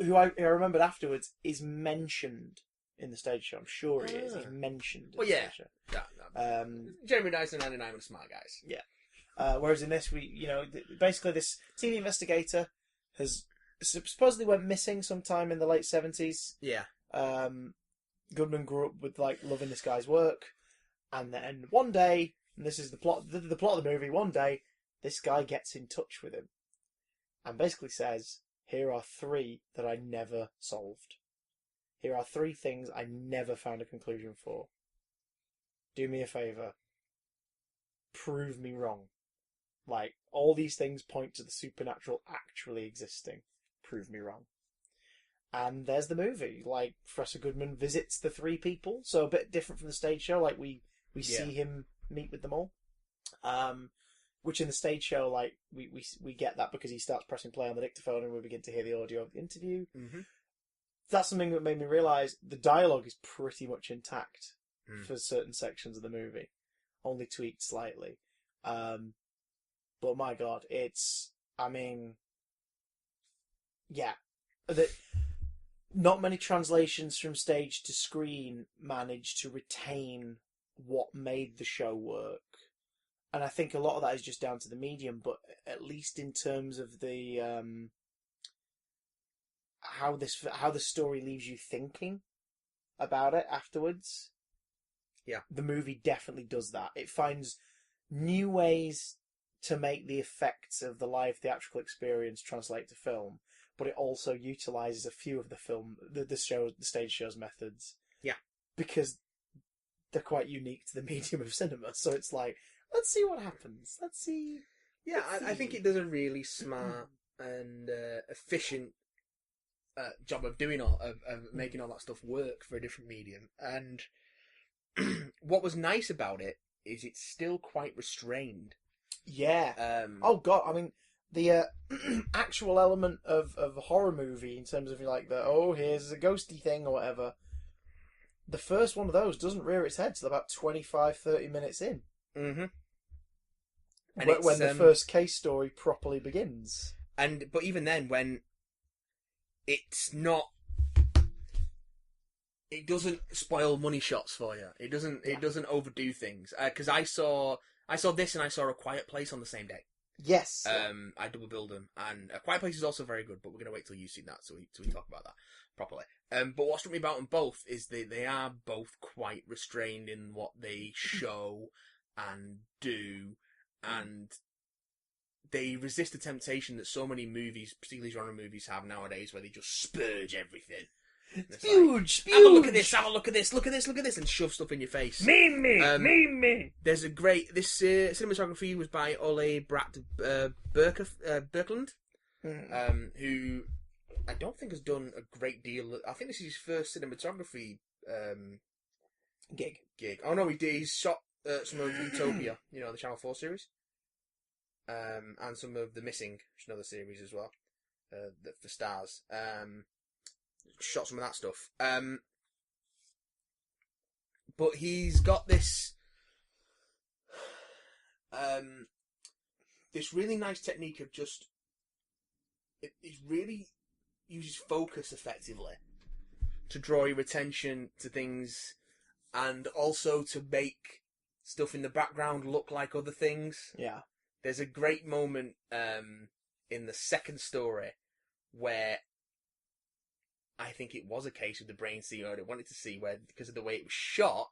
Who I remembered afterwards is mentioned in the stage show. I'm sure he is. He's mentioned in the stage show. Jeremy Dyson and I'm smart guys. Yeah. Whereas in this, basically this TV investigator has supposedly went missing sometime in the late 70s. Yeah. Goodman grew up with loving this guy's work, and then one day, and this is the plot of the movie. One day, this guy gets in touch with him, and basically says, "Here are 3 that I never solved. Here are 3 things I never found a conclusion for. Do me a favour. Prove me wrong. All these things point to the supernatural actually existing. Prove me wrong." And there's the movie. Professor Goodman visits the 3 people, so a bit different from the stage show. We see him meet with them all. Which in the stage show, we get that because he starts pressing play on the dictaphone and we begin to hear the audio of the interview. Mm-hmm. That's something that made me realise the dialogue is pretty much intact for certain sections of the movie, only tweaked slightly. But my God, not many translations from stage to screen manage to retain what made the show work. And I think a lot of that is just down to the medium, but at least in terms of the how the story leaves you thinking about it afterwards. Yeah. The movie definitely does that. It finds new ways to make the effects of the live theatrical experience translate to film, but it also utilises a few of the stage show's methods. Yeah. Because they're quite unique to the medium of cinema. So it's let's see what happens. Let's see. Yeah, I think it does a really smart and efficient job of doing of making all that stuff work for a different medium. And what was nice about it is it's still quite restrained. Yeah. Oh God, I mean, the actual element of a horror movie in terms of here's a ghosty thing or whatever. The first one of those doesn't rear its head till about 25-30 minutes in. Mm-hmm. When the first case story properly begins. But even then, when it's not, it doesn't spoil money shots for you. It doesn't overdo things. Because I saw this and I saw A Quiet Place on the same day. Yes. I double billed them, and A Quiet Place is also very good, but we're going to wait till you've seen that so we talk about that properly. But what struck me about them both is they are both quite restrained in what they show and do, and they resist the temptation that so many movies, particularly genre movies, have nowadays, where they just spurge everything. Spooge! Have a look at this, have a look at this, look at this, look at this, and shove stuff in your face. Meme me! There's a great... This cinematography was by Ole Bratt Birkeland, who I don't think has done a great deal... I think this is his first cinematography gig. Oh no, he's shot some of Utopia, the Channel 4 series. And some of The Missing, which is another series as well, for Stars. Shot some of that stuff. But he's got this this really nice technique of just... It really uses focus effectively to draw your attention to things and also to make stuff in the background look like other things. Yeah. There's a great moment in the second story where I think it was a case of the brain seeing what it wanted to see, where because of the way it was shot,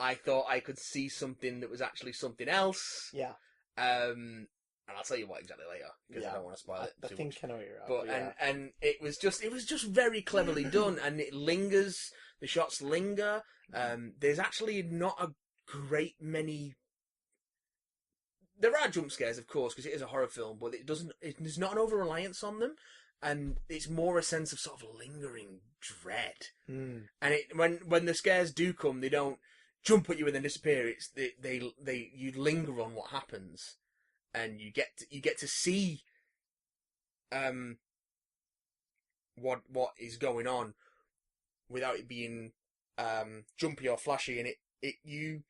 I thought I could see something that was actually something else. Yeah. And and I'll tell you what exactly later because I don't want to spoil it too much. I know what you're at. But yeah. and it was just very cleverly done, and it lingers. The shots linger. There's actually not a great many. There are jump scares, of course, because it is a horror film, but it doesn't. There's not an over reliance on them, and it's more a sense of sort of lingering dread. Mm. And when the scares do come, they don't jump at you and then disappear. It's you linger on what happens, and you get to see what is going on without it being jumpy or flashy, and you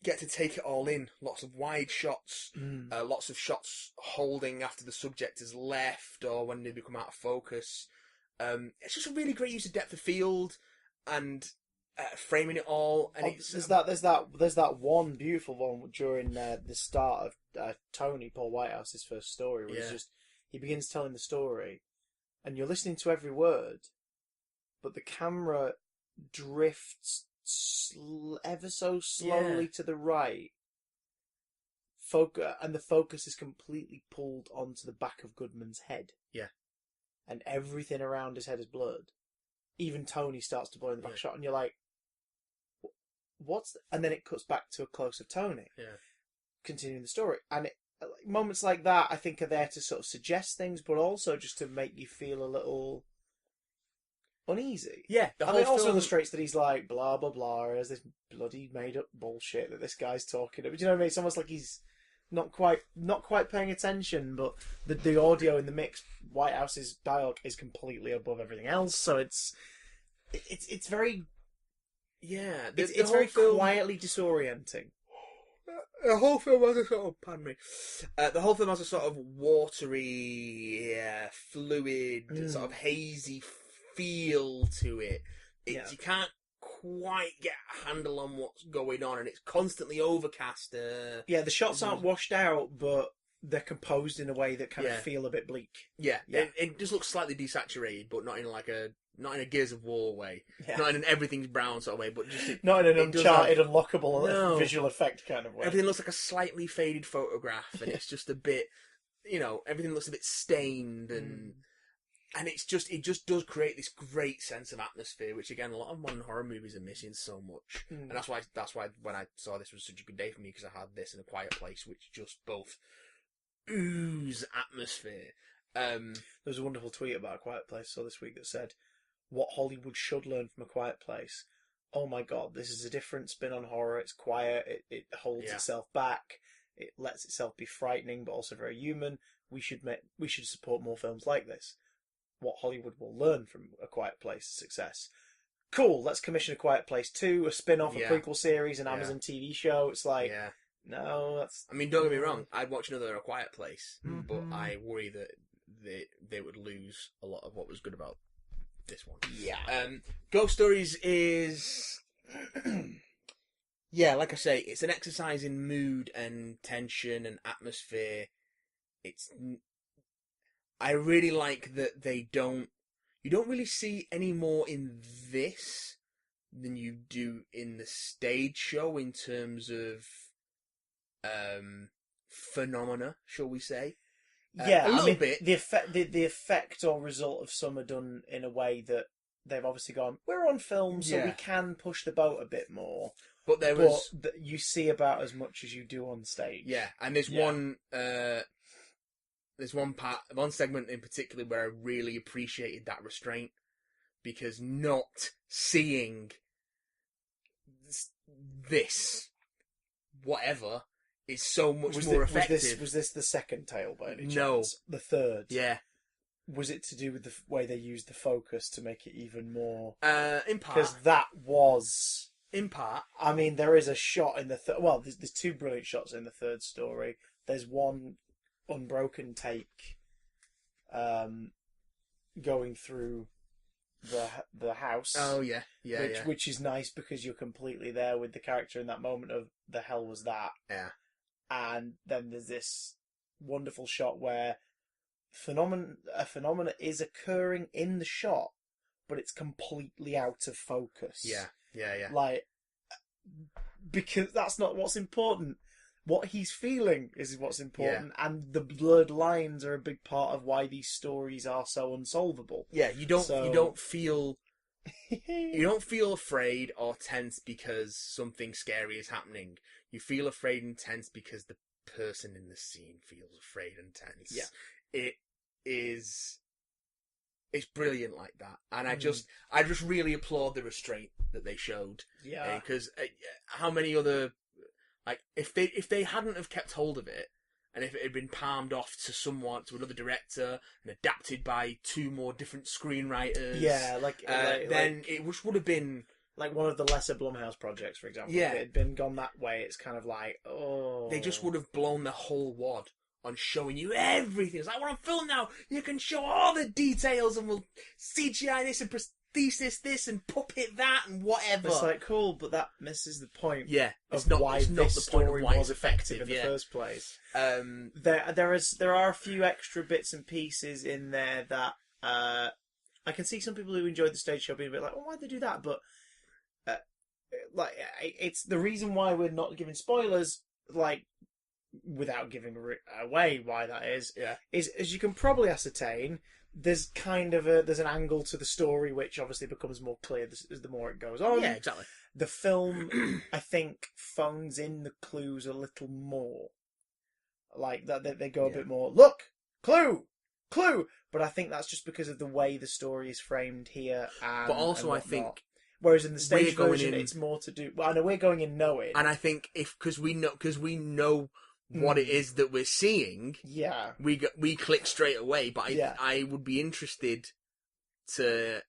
get to take it all in. Lots of wide shots, lots of shots holding after the subject has left or when they become out of focus. It's just a really great use of depth of field and framing it all. And there's that one beautiful one during the start of Tony Paul Whitehouse's first story, where he begins telling the story, and you're listening to every word, but the camera drifts ever so slowly to the right. And the focus is completely pulled onto the back of Goodman's head. Yeah. And everything around his head is blurred. Even Tony starts to blur in the back shot, and you're like, and then it cuts back to a close of Tony. Yeah. Continuing the story. And moments like that, I think, are there to sort of suggest things, but also just to make you feel a little uneasy. Yeah, it also illustrates that he's like, blah, blah, blah, as this bloody made-up bullshit that this guy's talking about. Do you know what I mean? It's almost like he's not quite paying attention, but the audio in the mix, Whitehouse's dialogue, is completely above everything else, so it's very... Yeah. It's very quietly disorienting. The whole film has a sort of, pardon me, the whole film has a sort of watery, fluid, sort of hazy feel to it. You can't quite get a handle on what's going on, and it's constantly overcast. The shots aren't washed out, but they're composed in a way that kind of feel a bit bleak. Yeah. It just looks slightly desaturated, but not in a Gears of War way. Yeah. Not in an everything's brown sort of way, but just... not in an Uncharted, unlockable visual effect kind of way. Everything looks like a slightly faded photograph, and it's just a bit... everything looks a bit stained, and it just does create this great sense of atmosphere, which, again, a lot of modern horror movies are missing so much. And that's why when I saw this was such a good day for me, because I had this in A Quiet Place, which just both ooze atmosphere. There was a wonderful tweet about A Quiet Place I saw this week that said, what Hollywood should learn from A Quiet Place. Oh my god, this is a different spin on horror. It's quiet. It holds itself back. It lets itself be frightening, but also very human. We should support more films like this. What Hollywood will learn from A Quiet Place success. Cool, let's commission A Quiet Place 2, a spin-off, a prequel series, an Amazon TV show. It's like, no, that's... I mean, don't get me wrong, I'd watch another A Quiet Place, but I worry that they would lose a lot of what was good about this one. Yeah. Ghost Stories is... like I say, it's an exercise in mood and tension and atmosphere. I really like that you don't really see any more in this than you do in the stage show in terms of phenomena, shall we say. A little bit. The effect or result of some are done in a way that they've obviously gone, we're on film, so we can push the boat a bit more. But you see about as much as you do on stage. Yeah, and there's one segment in particular where I really appreciated that restraint, because not seeing this, whatever, is so much more effective. Was this the second tale by any chance? No. The third? Yeah. Was it to do with the way they used the focus to make it even more... in part. Because that was... In part. I mean, there is a shot in the third... Well, there's two brilliant shots in the third story. There's one unbroken take going through the house. Oh, yeah. Which is nice because you're completely there with the character in that moment of the hell was that? Yeah. And then there's this wonderful shot where a phenomena is occurring in the shot, but it's completely out of focus. Yeah. Like, because that's not what's important. what he's feeling is what's important, and the blurred lines are a big part of why these stories are so unsolvable. Yeah, you don't feel afraid or tense because something scary is happening. You feel afraid and tense because the person in the scene feels afraid and tense. Yeah. It's brilliant like that, and I just really applaud the restraint that they showed. Yeah, because how many other, like, if they hadn't have kept hold of it, and if it had been palmed off to another director and adapted by 2 more different screenwriters, then it would have been like one of the lesser Blumhouse projects, for example. Yeah. If it had been gone that way, it's kind of like, oh, they just would have blown the whole wad on showing you everything. It's like, we're on film now, you can show all the details, and we'll CGI this and prosthesis this and puppet that and whatever. It's like, cool, but that misses the point. Yeah, of why this story was effective in the yeah. first place. Um, there are a few extra bits and pieces in there that I can see some people who enjoyed the stage show being a bit like, oh, why'd they do that? But it's the reason why we're not giving spoilers, like, without giving away why that is as you can probably ascertain, there's kind of there's an angle to the story which obviously becomes more clear as the more it goes on. Yeah, exactly. The film, I think, phones in the clues a little more. Like that, they go a bit more, look, clue, but I think that's just because of the way the story is framed here. But also, I think, whereas in the stage version, it's more to do. Well, I know we're going in knowing, and I think because we know what it is that we're seeing, we click straight away. But I would be interested to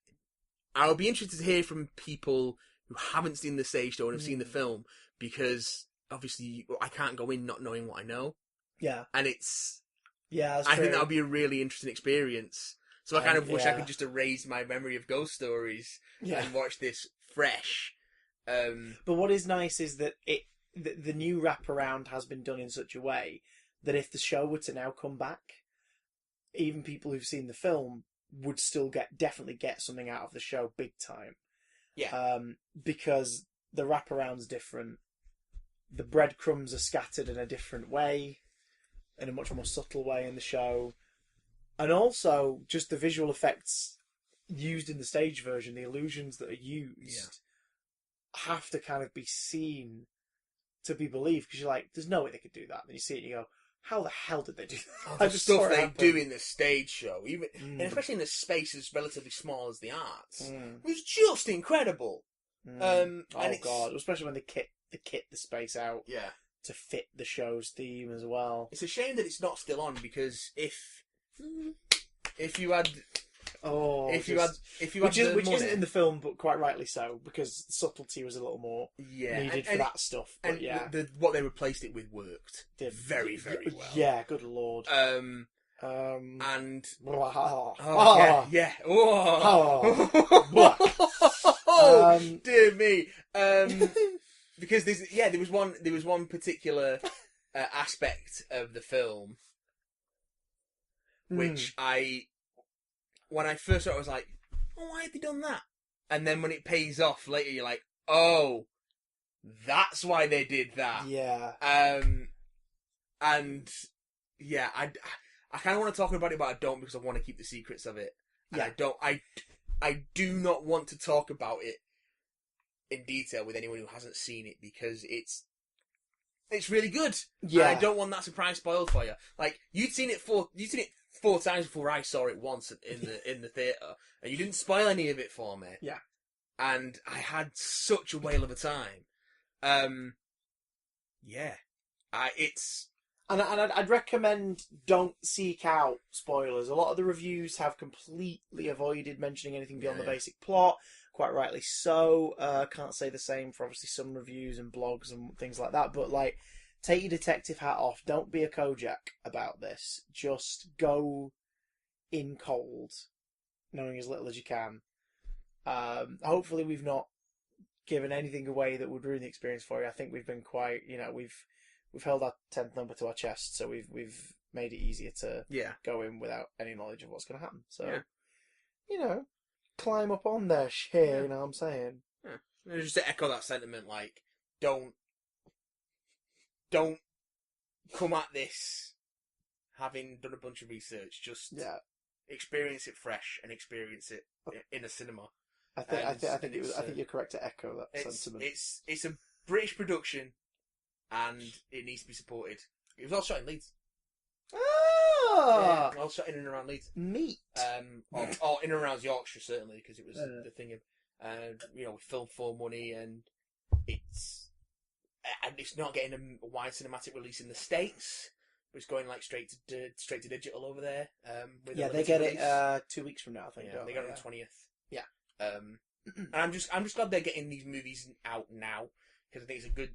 hear from people who haven't seen the stage show and have seen the film, because obviously I can't go in not knowing what I know. Yeah, and it's that's I true. think that would be a really interesting experience. So I kind of wish I could just erase my memory of ghost stories and watch this fresh. But what is nice is that the new wraparound has been done in such a way that if the show were to now come back, even people who've seen the film would still definitely get something out of the show big time. Yeah. Because the wraparound's different. The breadcrumbs are scattered in a different way, in a much more subtle way in the show. And also, just the visual effects used in the stage version, the illusions that are used, have to kind of be seen to be believed, because you're like, there's no way they could do that. And you see it and you go, how the hell did they do that? The stuff they do in the stage show, even and especially in a space as relatively small as the arts, was just incredible. God, especially when they kit the space out to fit the show's theme as well. It's a shame that it's not still on, because if you had which isn't in the film, but quite rightly so, because subtlety was a little more needed for that stuff. But what they replaced it with worked very, very well. Yeah, good lord. And dear me. Because there was one particular aspect of the film which when I first saw it, I was like, oh, why have they done that? And then when it pays off later, you're like, oh, that's why they did that. Yeah. And yeah, I kind of want to talk about it, but I don't, because I want to keep the secrets of it. And I do not want to talk about it in detail with anyone who hasn't seen it, because it's really good. Yeah. And I don't want that surprise spoiled for you. Like, you'd seen it 4 times before I saw it once in the theatre, and you didn't spoil any of it for me. Yeah. And I had such a whale of a time. I'd recommend don't seek out spoilers. A lot of the reviews have completely avoided mentioning anything beyond the basic plot. Quite rightly so. Can't say the same for obviously some reviews and blogs and things like that. But like, take your detective hat off. Don't be a Kojak about this. Just go in cold, knowing as little as you can. Hopefully, we've not given anything away that would ruin the experience for you. I think we've been quite, we've held our 10th number to our chest, so we've made it easier to go in without any knowledge of what's going to happen. So, climb up on there, share. You know what I'm saying? Yeah. Just to echo that sentiment, like, don't come at this having done a bunch of research. Just experience it fresh and experience it in a cinema. I think you're correct to echo that sentiment. It's a British production, and it needs to be supported. It was all shot in Leeds. Ah, yeah, all shot in and around Leeds. neat. Or in and around Yorkshire certainly, because it was the thing of, we filmed for money, and it's not getting a wide cinematic release in the States. But it's going like straight to digital over there. They get it 2 weeks from now. I think. Yeah, they got it on the 20th. Yeah. And I'm just glad they're getting these movies out now, because I think it's a good.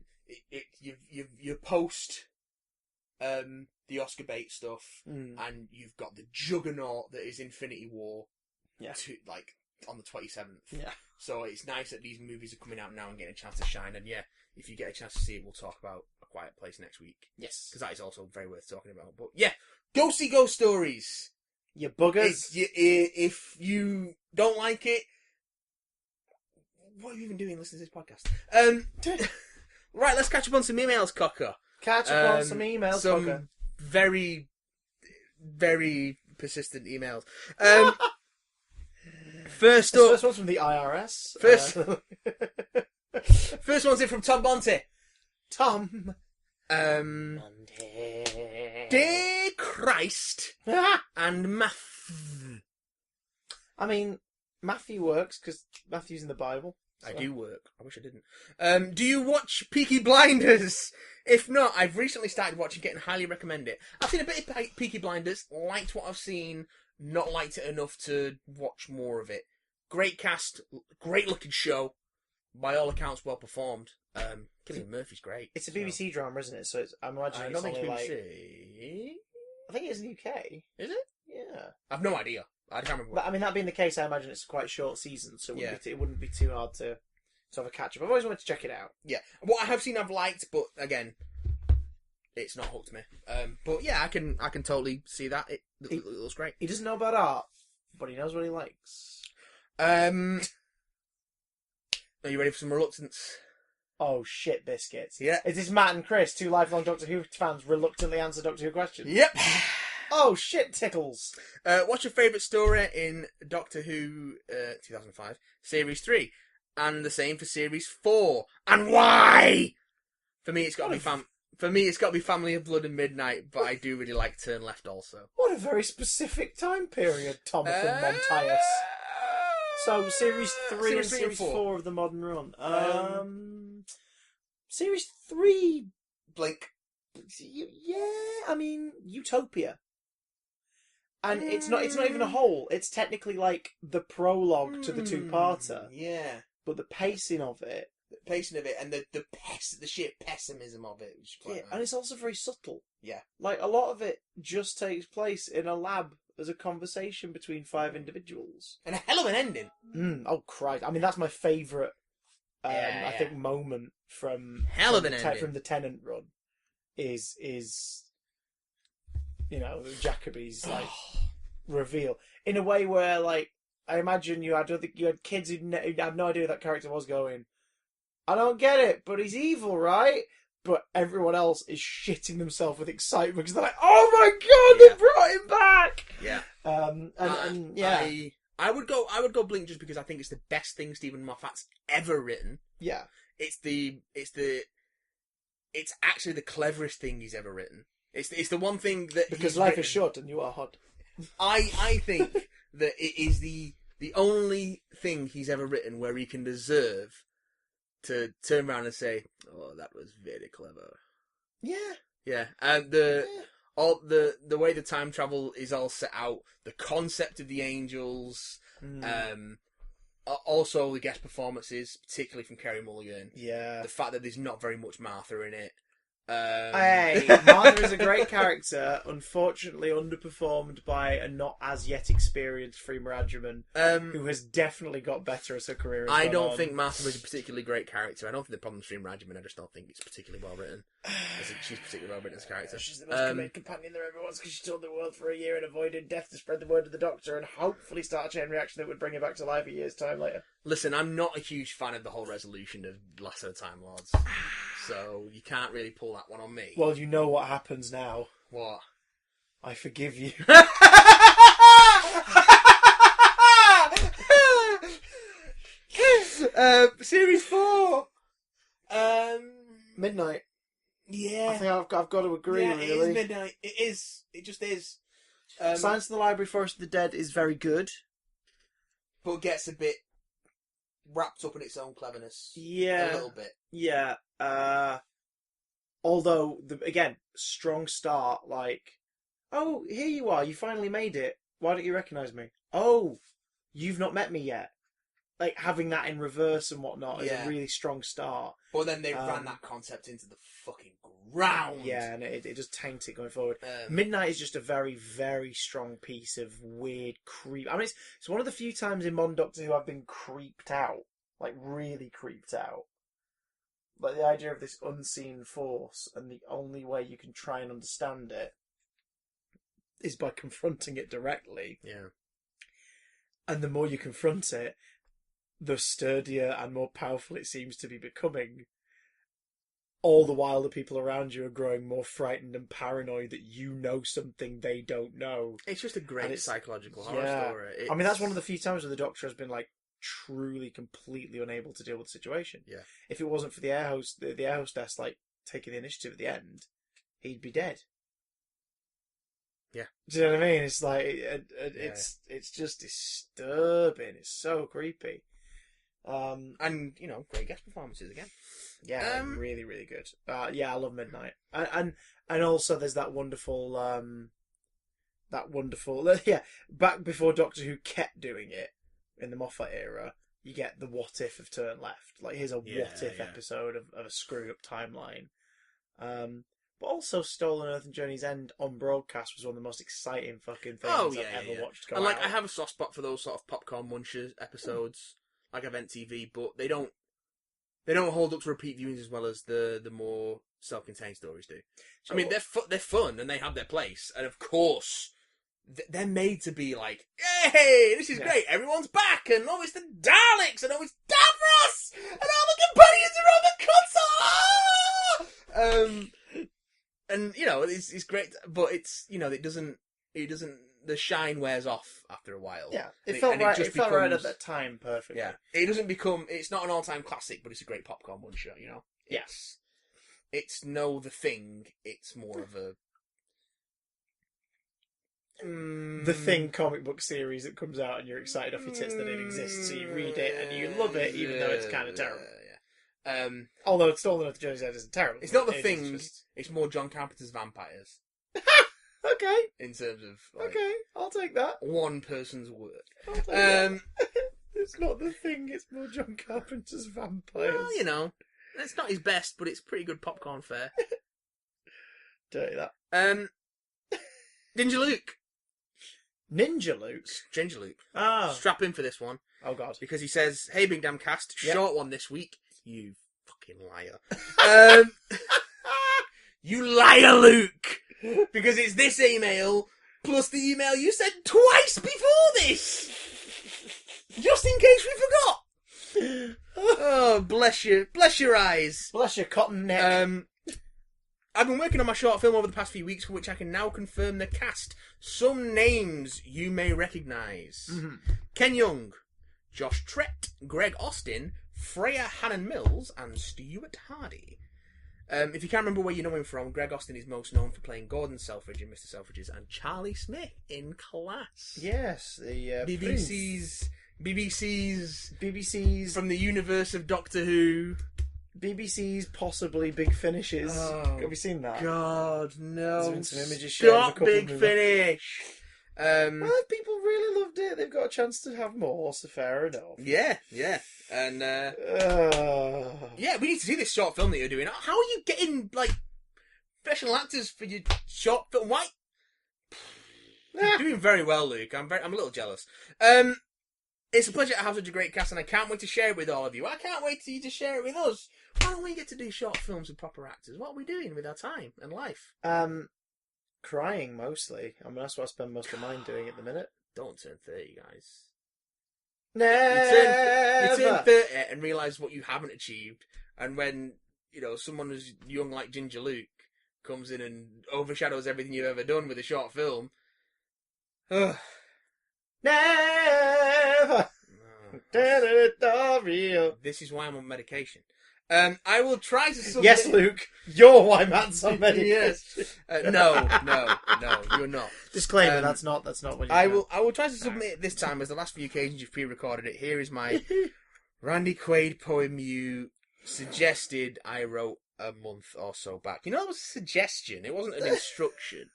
You post the Oscar bait stuff, and you've got the juggernaut that is Infinity War. Yeah. On the 27th. Yeah. So it's nice that these movies are coming out now and getting a chance to shine. And yeah, if you get a chance to see it, we'll talk about A Quiet Place next week. Yes. Because that is also very worth talking about. But yeah, go see Ghost Stories. You buggers. If you don't like it, what are you even doing listening to this podcast? Right, let's catch up on some emails, Cocker. Catch up on some emails, some Cocker. Very, very persistent emails. First one's from the IRS. First one's in from Tom Bonte. Tom. Dear Christ and Matthew. I mean, Matthew works because Matthew's in the Bible. So. I do work. I wish I didn't. Do you watch Peaky Blinders? If not, I've recently started watching it and highly recommend it. I've seen a bit of Peaky Blinders, liked what I've seen, not liked it enough to watch more of it. Great cast, great looking show, by all accounts well performed. Cillian Murphy's great. It's a BBC drama, isn't it? So I'm imagining it's only BBC. I think it's in the UK. Is it? Yeah. I've no idea. I can't remember. But I mean, that being the case, I imagine it's quite short season, so it wouldn't be too hard to have a catch up. I've always wanted to check it out. Yeah, what I have seen, I've liked, but again, it's not hooked me. But yeah, I can totally see that. It looks great. He doesn't know about art, but he knows what he likes. Are you ready for some reluctance? Oh shit, biscuits! Yeah. Is this Matt and Chris, two lifelong Doctor Who fans, reluctantly answer Doctor Who questions? Yep. Oh shit, tickles! What's your favourite story in Doctor Who 2005 Series 3? And the same for Series 4. And why? For me, it's got to be Family of Blood and Midnight, but I do really like Turn Left also. What a very specific time period, Thomas and Montius. So, Series 3 and Series 4 of the modern run. Series 3... Blink. Yeah, I mean, Utopia. And it's not even a whole. It's technically like the prologue to the two-parter. Yeah. But the pacing of it... and the sheer pessimism of it. Which is quite nice. And it's also very subtle. Yeah. Like, a lot of it just takes place in a lab as a conversation between 5 individuals. And a hell of an ending. Oh, Christ. I mean, that's my favourite, I think, moment from the Tennant run is Jacoby's, reveal. In a way where, I imagine you had kids who had no idea who that character was going, I don't get it, but he's evil, right? But everyone else is shitting themselves with excitement because they're like, "Oh my god, they brought him back!" Yeah. I would go Blink just because I think it's the best thing Stephen Moffat's ever written. Yeah. It's actually the cleverest thing he's ever written. It's the one thing that because life is short and you are hot. I think that it is the only thing he's ever written where he can deserve to turn around and say, "Oh, that was very clever." Yeah. Yeah, and the way the time travel is all set out, the concept of the angels, also the guest performances, particularly from Kerry Mulligan. Yeah. The fact that there's not very much Martha in it. Hey, Martha is a great character, unfortunately underperformed by a not as yet experienced Freema Agyeman, who has definitely got better as her career has I gone don't on. think Martha is a particularly great character. I don't think the problem with Freema Agyeman, I just don't think it's particularly well written. She's particularly well written as a character. She's the most committed companion there ever was because she toured the world for a year and avoided death to spread the word to the Doctor and hopefully start a chain reaction that would bring her back to life a year's time later. Listen, I'm not a huge fan of the whole resolution of Last of the Time Lords. so you can't really pull that one on me. Well, you know what happens now. What? I forgive you. Series 4. Midnight. Yeah. I think I've got to agree, yeah, really. it is Midnight. It is. It just is. Silence of the Library, Forest of the Dead is very good. But gets a bit wrapped up in its own cleverness. Yeah. A little bit. Yeah. Although, again, strong start, like, oh, here you are, you finally made it. Why don't you recognise me? Oh, you've not met me yet. Like, having that in reverse and whatnot is a really strong start. But then they ran that concept into the fucking ground. Yeah, and it just taints it going forward. Midnight is just a very, very strong piece of weird creep. I mean, it's one of the few times in Modern Doctor Who I've been creeped out. Like, really creeped out. Like, the idea of this unseen force, and the only way you can try and understand it is by confronting it directly. Yeah. And the more you confront it, the sturdier and more powerful it seems to be becoming. All the while the people around you are growing more frightened and paranoid that you know something they don't know. It's just a great psychological horror story. I mean, that's one of the few times where the Doctor has been, like, truly, completely unable to deal with the situation. Yeah. If it wasn't for the air hostess, like, taking the initiative at the end, he'd be dead. Yeah. Do you know what I mean? It's like, it's just disturbing. It's so creepy. And, you know, great guest performances again. Yeah, really, really good. Yeah, I love Midnight. And also there's that wonderful, back before Doctor Who kept doing it, in the Moffat era, you get the what if of Turn Left. Like, here's a what if episode of a screwed up timeline. But also Stolen Earth and Journey's End on broadcast was one of the most exciting fucking things I've ever watched go and, like, out. I have a soft spot for those sort of popcorn munchers episodes, like Event TV, but they don't hold up to repeat viewings as well as the more self-contained stories do. I mean, they're fun and they have their place, and of course they're made to be like, hey, this is great, everyone's back, and oh, it's the Daleks, and oh, it's Davros, and all the companions are on the console. And you know, it's great, but it's, you know, it doesn't. The shine wears off after a while. Yeah, it felt right. It felt right at that time, perfectly. Yeah, it doesn't become. It's not an all-time classic, but it's a great popcorn muncher. You know. Yes. It's no The Thing. It's more of a. The Thing comic book series that comes out and you're excited off your tits that it exists, so you read it and you love it, even though it's kind of terrible. Yeah. Although it's Stolen Earth Journey's End isn't terrible. It's not The Thing. It's more John Carpenter's vampires. Okay. In terms of, like, okay, I'll take that. One person's work. I'll take that. It's not The Thing. It's more John Carpenter's vampires. Well, you know, it's not his best, but it's pretty good popcorn fare. Dirty that. Ninja Luke. Ninja Luke? Ginger Luke. Ah. Strap in for this one. Oh, God. Because he says, hey, Big Damn Cast, short one this week. You fucking liar. You liar, Luke! Because it's this email, plus the email you sent twice before this! Just in case we forgot! Oh, bless you. Bless your eyes. Bless your cotton neck. I've been working on my short film over the past few weeks, for which I can now confirm the cast. Some names you may recognise. Mm-hmm. Ken Young, Josh Trett, Greg Austin, Freya Hannon-Mills, and Stuart Hardy. If you can't remember where you know him from, Greg Austin is most known for playing Gordon Selfridge in Mr. Selfridge's and Charlie Smith in Class. Yes, the BBC's from the universe of Doctor Who. BBC's possibly Big Finishes. Oh, have you seen that? God, no. There's been some images shared. Stop Big Finish. Well, if people really loved it, they've got a chance to have more, so fair enough. Yeah. And, yeah, we need to see this short film that you're doing. How are you getting, like, professional actors for your short film? Why? You're doing very well, Luke. I'm a little jealous. It's a pleasure to have such a great cast, and I can't wait to share it with all of you. I can't wait for you to share it with us. Why don't we get to do short films with proper actors? What are we doing with our time and life? Crying, mostly. I mean, that's what I spend most of mine doing at the minute. Don't turn 30, guys. Never. You turn 30 and realise what you haven't achieved, and when someone as young like Ginger Luke comes in and overshadows everything you've ever done with a short film. Ugh. Never. Real. This is why I'm on medication. I will try to submit... Yes, Luke, you're why Matt's on medication. Yes. No, you're not. Disclaimer: that's not what you. I will try to submit it this time, as the last few occasions you've pre-recorded it. Here is my Randy Quaid poem you suggested I wrote a month or so back. That was a suggestion. It wasn't an instruction.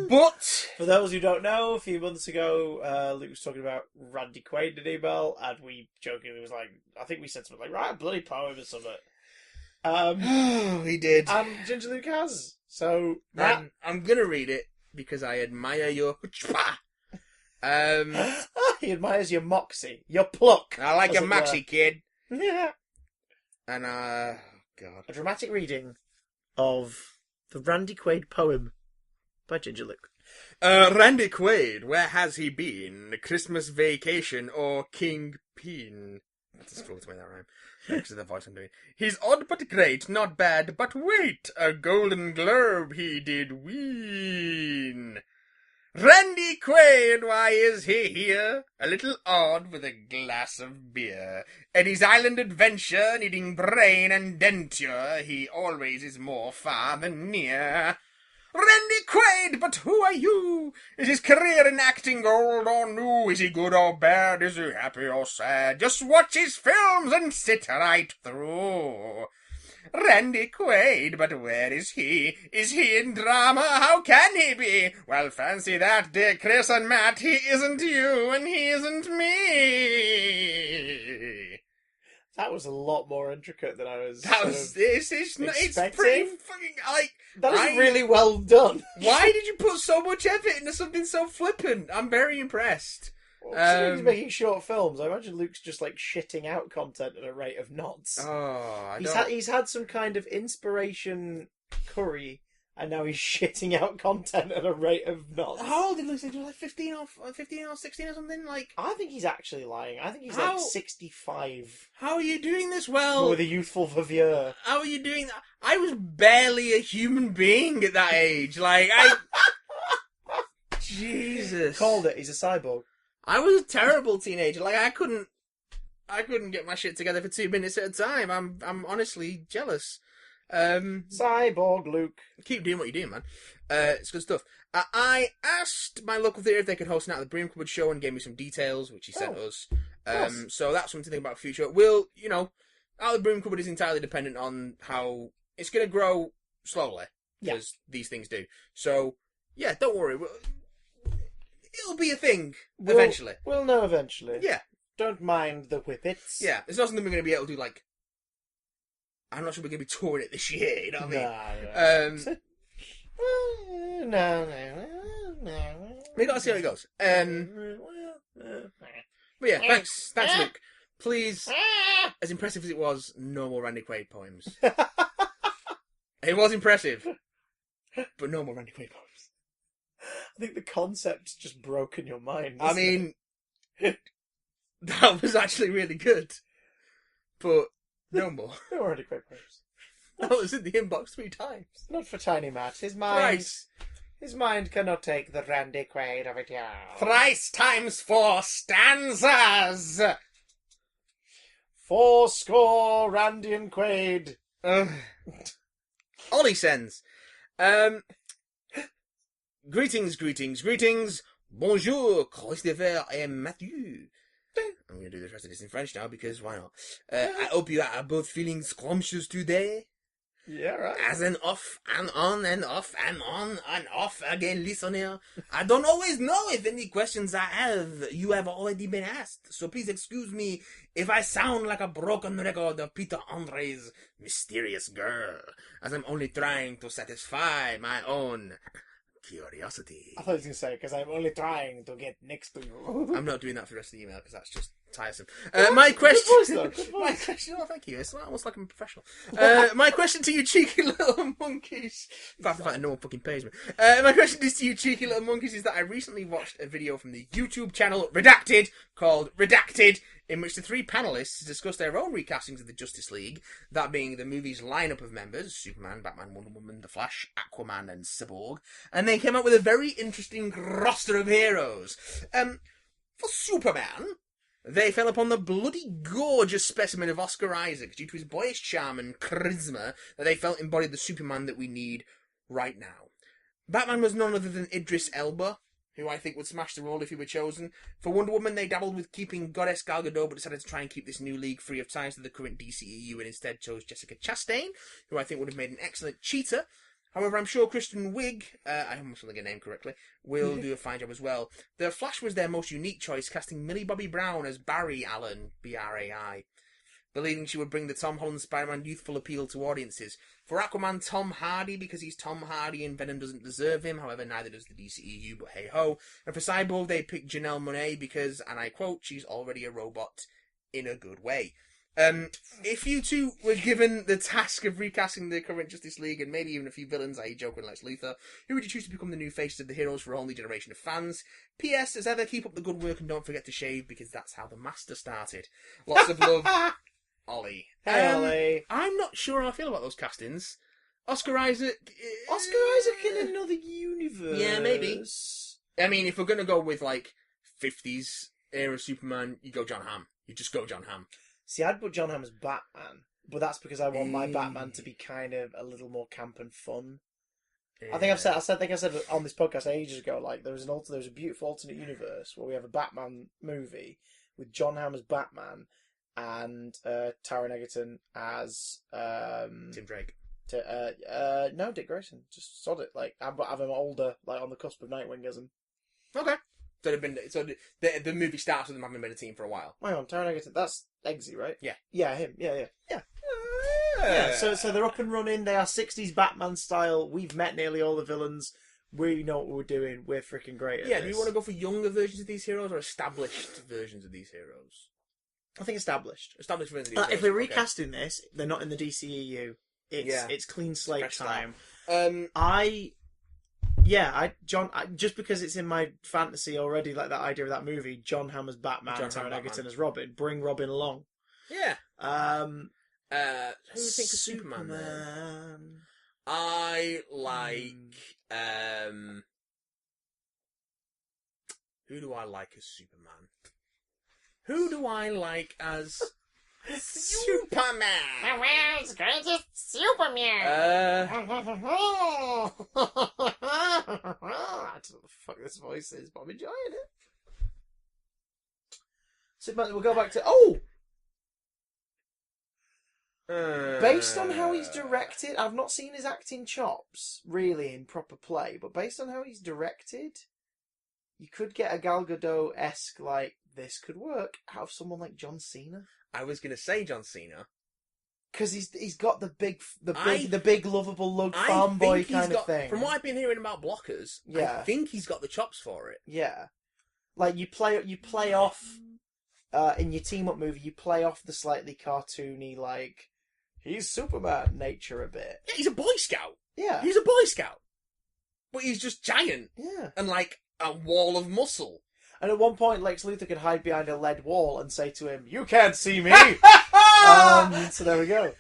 But for those who don't know, a few months ago, Luke was talking about Randy Quaid in an email, and we jokingly was like, I think we said something like, "Right, bloody poem" or something. He did, and Ginger Luke has. So I'm gonna read it because I admire your chutzpah. He admires your moxie, your pluck. I like your moxie, kid. Yeah. And God, a dramatic reading of the Randy Quaid poem by Ginger Luke. Randy Quaid, where has he been? Christmas vacation or Kingpin? That's a struggle to make that rhyme. Because of the voice I'm doing. He's odd but great, not bad, but wait, a Golden Globe he did win. Randy Quaid, why is he here? A little odd with a glass of beer. Eddie's Island adventure, needing brain and denture, he always is more far than near. Randy Quaid, but who are you? Is his career in acting old or new? Is he good or bad? Is he happy or sad? Just watch his films and sit right through. Randy Quaid, but where is he? Is he in drama? How can he be? Well, fancy that, dear Chris and Matt. He isn't you and he isn't me. That was a lot more intricate than I was. It's pretty fucking like. That was really well done. Why did you put so much effort into something so flippant? I'm very impressed. Well, he's making short films. I imagine Luke's just like shitting out content at a rate of knots. Oh, He's had some kind of inspiration curry, and now he's shitting out content at a rate of knots. How old did Luke say? Like 15 or 16 or something? Like, I think he's actually lying. I think he's like 65. How are you doing this well? With a youthful verve. How are you doing that? I was barely a human being at that age. Like, Jesus. Called it. He's a cyborg. I was a terrible teenager. Like, I couldn't get my shit together for 2 minutes at a time. I'm honestly jealous. Cyborg Luke. Keep doing what you're doing, man. It's good stuff. I asked my local theatre if they could host an Out of the Broom Cupboard show and gave me some details, which he sent us. So that's something to think about for future. Out of the Broom Cupboard is entirely dependent on how it's going to grow slowly, as these things do. So, yeah, don't worry. It'll be a thing eventually. We'll know eventually. Yeah. Don't mind the whippets. Yeah, it's not something we're going to be able to do, like... I'm not sure we're going to be touring it this year, you know what I mean? No. We got to see how it goes. But yeah, thanks Luke. Please, as impressive as it was, no more Randy Quaid poems. It was impressive, but no more Randy Quaid poems. I think the concept's just broken your mind. I mean, that was actually really good, but no more. No Randy Quaid poems. That was in the inbox 3 times. Not for Tiny Matt. His mind cannot take the Randy Quaid of it. Thrice times 4 stanzas. 80 Randy and Quaid. Ollie sends. Greetings. Bonjour, Christopher et Mathieu. I'm going to do the rest of this in French now because why not? I hope you are both feeling scrumptious today. Yeah, right. As an off and on and off and on and off again listener, I don't always know if any questions I have you have already been asked. So please excuse me if I sound like a broken record of Peter Andre's Mysterious Girl, as I'm only trying to satisfy my own curiosity. I thought he was going to say, because I'm only trying to get next to you. I'm not doing that for the rest of the email, because that's just tiresome. My question... Good voice, though. My question... Oh, thank you. It's almost like I'm a professional. My question to you cheeky little monkeys... In fact, no one fucking pays me. My question is to you cheeky little monkeys is that I recently watched a video from the YouTube channel Redacted, called Redacted in which the three panellists discussed their own recastings of the Justice League, that being the movie's lineup of members, Superman, Batman, Wonder Woman, The Flash, Aquaman and Cyborg, and they came up with a very interesting roster of heroes. For Superman, they fell upon the bloody gorgeous specimen of Oscar Isaac due to his boyish charm and charisma that they felt embodied the Superman that we need right now. Batman was none other than Idris Elba, who I think would smash the role if he were chosen. For Wonder Woman, they dabbled with keeping Goddess Gal Gadot, but decided to try and keep this new league free of ties to the current DCEU and instead chose Jessica Chastain, who I think would have made an excellent Cheetah. However, I'm sure Kristen Wiig, I almost want to get her name correctly, will do a fine job as well. The Flash was their most unique choice, casting Millie Bobby Brown as Barry Allen, B-R-A-I, believing she would bring the Tom Holland Spider-Man youthful appeal to audiences. For Aquaman, Tom Hardy, because he's Tom Hardy and Venom doesn't deserve him, however, neither does the DCEU, but hey-ho. And for Cyborg, they picked Janelle Monáe because, and I quote, she's already a robot in a good way. If you two were given the task of recasting the current Justice League and maybe even a few villains, i.e. Joker and Lex Luthor, who would you choose to become the new faces of the heroes for a whole new generation of fans? P.S. As ever, keep up the good work and don't forget to shave because that's how the Master started. Lots of love, Ollie. Hey, Ollie. I'm not sure how I feel about those castings. Oscar Isaac in another universe. Yeah, maybe. I mean, if we're going to go with, 50s era Superman, you go John Hamm. You just go John Hamm. See, I'd put John Hamm as Batman, but that's because I want my Batman to be kind of a little more camp and fun. Yeah. I think I said on this podcast ages ago, there's a beautiful alternate universe where we have a Batman movie with John Hamm as Batman and Taron Egerton as Tim Drake. No, Dick Grayson. Just sod it. Have him older, on the cusp of Nightwingism. Okay. So the movie starts with them having been a team for a while. Hang on, Taron Egerton. That's Eggsy, right? Yeah. Yeah, him. Yeah. Yeah. So they're up and running. They are 60s Batman style. We've met nearly all the villains. We know what we're doing. We're freaking great at this. Do we want to go for younger versions of these heroes or established versions of these heroes? I think established. Established versions of these heroes. If we're recasting this, they're not in the DCEU. It's clean slate Fresh time. Just because it's in my fantasy already, that idea of that movie, John Hamm as Batman, Taron Egerton as Robin. Bring Robin along. Yeah. Who do you think of Superman then? I like. Who do I like as Superman? Who do I like as Superman? The world's greatest Superman! I don't know what the fuck this voice is, but I'm enjoying it. Superman, we'll go back to... based on how he's directed, I've not seen his acting chops, really, in proper play, but based on how he's directed, you could get a Gal Gadot-esque, this could work, out of someone like John Cena. I was going to say John Cena. Because he's got the big lovable lug farm boy kind of thing. From what I've been hearing about blockers, I think he's got the chops for it. Yeah. You play off, in your team-up movie, you play off the slightly cartoony, he's Superman nature a bit. Yeah, he's a Boy Scout. Yeah. He's a Boy Scout. But he's just giant. Yeah. And a wall of muscle. And at one point, Lex Luthor could hide behind a lead wall and say to him, "You can't see me." So there we go.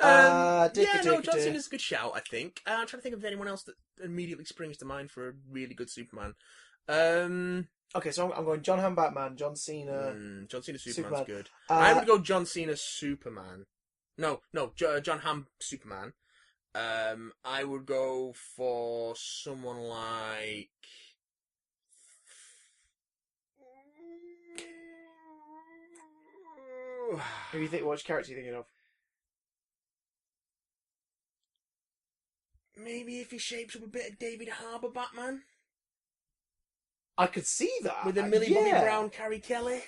John Cena's a good shout, I think. I'm trying to think of anyone else that immediately springs to mind for a really good Superman. Okay, so I'm going John Hamm Batman, John Cena. John Cena Superman's Superman. good. I would go John Cena Superman. No, John Hamm Superman. I would go for someone like... Which character are you thinking of? Maybe if he shapes up a bit of David Harbour Batman. I could see that. With a Millie Bobby Brown, Carrie Kelly.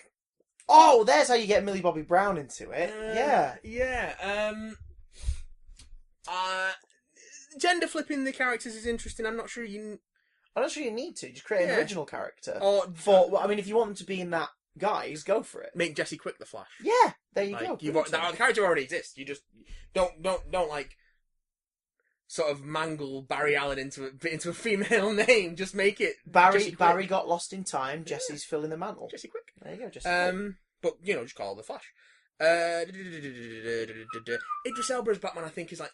Oh, there's how you get Millie Bobby Brown into it. Gender flipping the characters is interesting. I'm not sure you need to. Just create an original character. If you want them to be in that guise, go for it. Make Jesse Quick the Flash. Yeah, there you go. The character already exists. You just don't sort of mangle Barry Allen into a female name. Just make it Barry got lost in time. Jesse's filling the mantle. Jesse Quick. There you go. Jesse Quick. But, just call her the Flash. Idris Elba as Batman, I think, is like...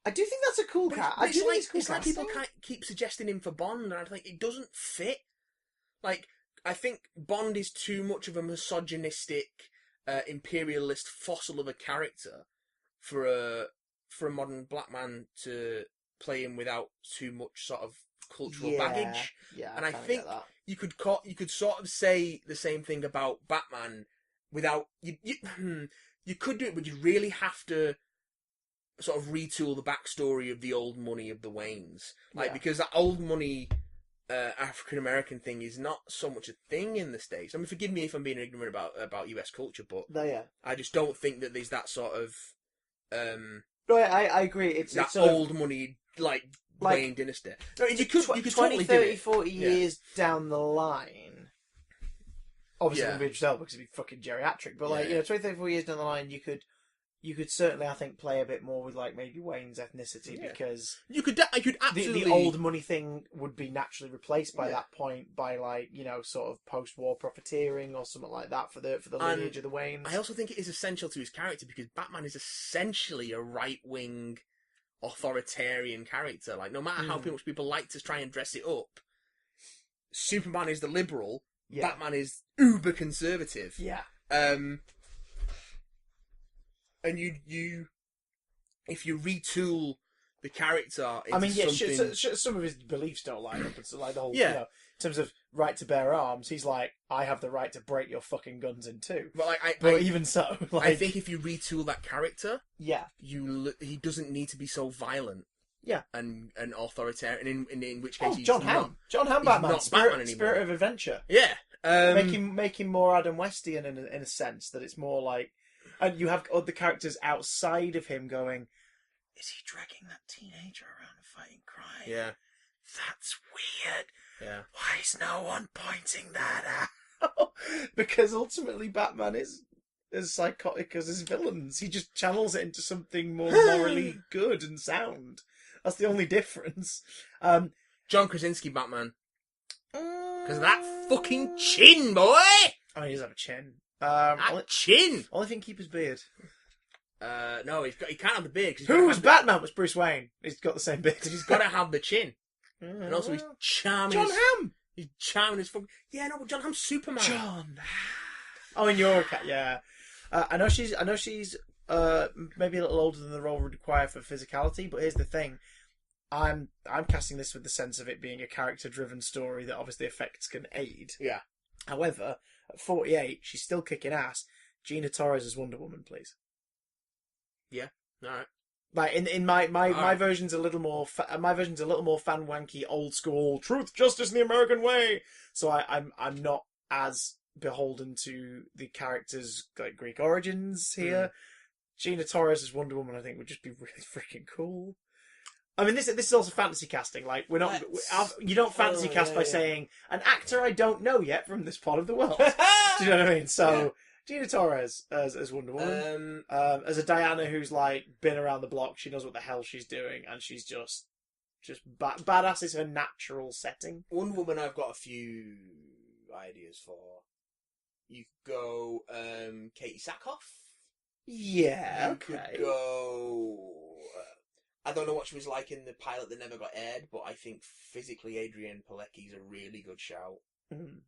I do think that's a cool cat. But it's like people keep suggesting him for Bond, and I think it doesn't fit. Like, I think Bond is too much of a misogynistic, imperialist fossil of a character for a modern black man to play him without too much sort of cultural baggage. Yeah, and I think you could sort of say the same thing about Batman without you could do it, but you really have to sort of retool the backstory of the old money of the Waynes, because that old money African American thing is not so much a thing in the States. I mean, forgive me if I'm being ignorant about US culture, but I just don't think that there's that sort of no, I agree. It's old money like Wayne dynasty. No, you could 20, totally 30, do it. 40 years down the line. Obviously, it wouldn't be yourself because it'd be fucking geriatric. But 20, 30, 40 years down the line, you could certainly, I think, play a bit more with like maybe Wayne's ethnicity because I could absolutely the old money thing would be naturally replaced by that point by sort of post-war profiteering or something like that for the lineage of the Waynes. I also think it is essential to his character because Batman is essentially a right-wing authoritarian character. Like, no matter how much people like to try and dress it up, Superman is the liberal. Yeah. Batman is uber conservative. Yeah. And you if you retool the character into something... some of his beliefs don't line up. It's like the whole, in terms of right to bear arms, he's like, I have the right to break your fucking guns in two. But even so, I think if you retool that character, yeah, he doesn't need to be so violent. Yeah, and authoritarian. In which case, John Hamm Batman, not Batman anymore. Spirit of adventure. Yeah, make him more Adam Westian in a sense that it's more like, and you have other characters outside of him going, is he dragging that teenager around and fighting crime? Yeah, that's weird. Yeah, why is no one pointing that out? Because ultimately, Batman is as psychotic as his villains. He just channels it into something more morally good and sound. That's the only difference. John Krasinski Batman. Because of that fucking chin, boy! Oh, he does have a chin. Chin! Only thing keep his beard. No, he can't have the beard. Who was Batman? Was Bruce Wayne. He's got the same beard. He's got to have the chin. And also he's charming. John Hamm! He's charming as fuck. Yeah, no, but John Hamm's Superman. John. Oh, and you're a cat, yeah. I know she's maybe a little older than the role would require for physicality, but here's the thing. I'm casting this with the sense of it being a character-driven story that obviously effects can aid. Yeah. However, at 48, she's still kicking ass. Gina Torres as Wonder Woman, please. Yeah. All right. Like in my version's a little more fan wanky, old school truth, justice, and the American way. So I'm not as beholden to the characters' like Greek origins here. Gina Torres as Wonder Woman, I think, would just be really freaking cool. I mean, this is also fantasy casting. Like, you don't fantasy cast by saying an actor I don't know yet from this part of the world. Do you know what I mean? So Gina Torres as Wonder Woman, as a Diana who's like been around the block. She knows what the hell she's doing, and she's just badass is her natural setting. Wonder Woman, I've got a few ideas for. You could go Katee Sackhoff. Yeah, You could go... I don't know what she was like in the pilot that never got aired, but I think physically Adrienne Palicki's a really good shout.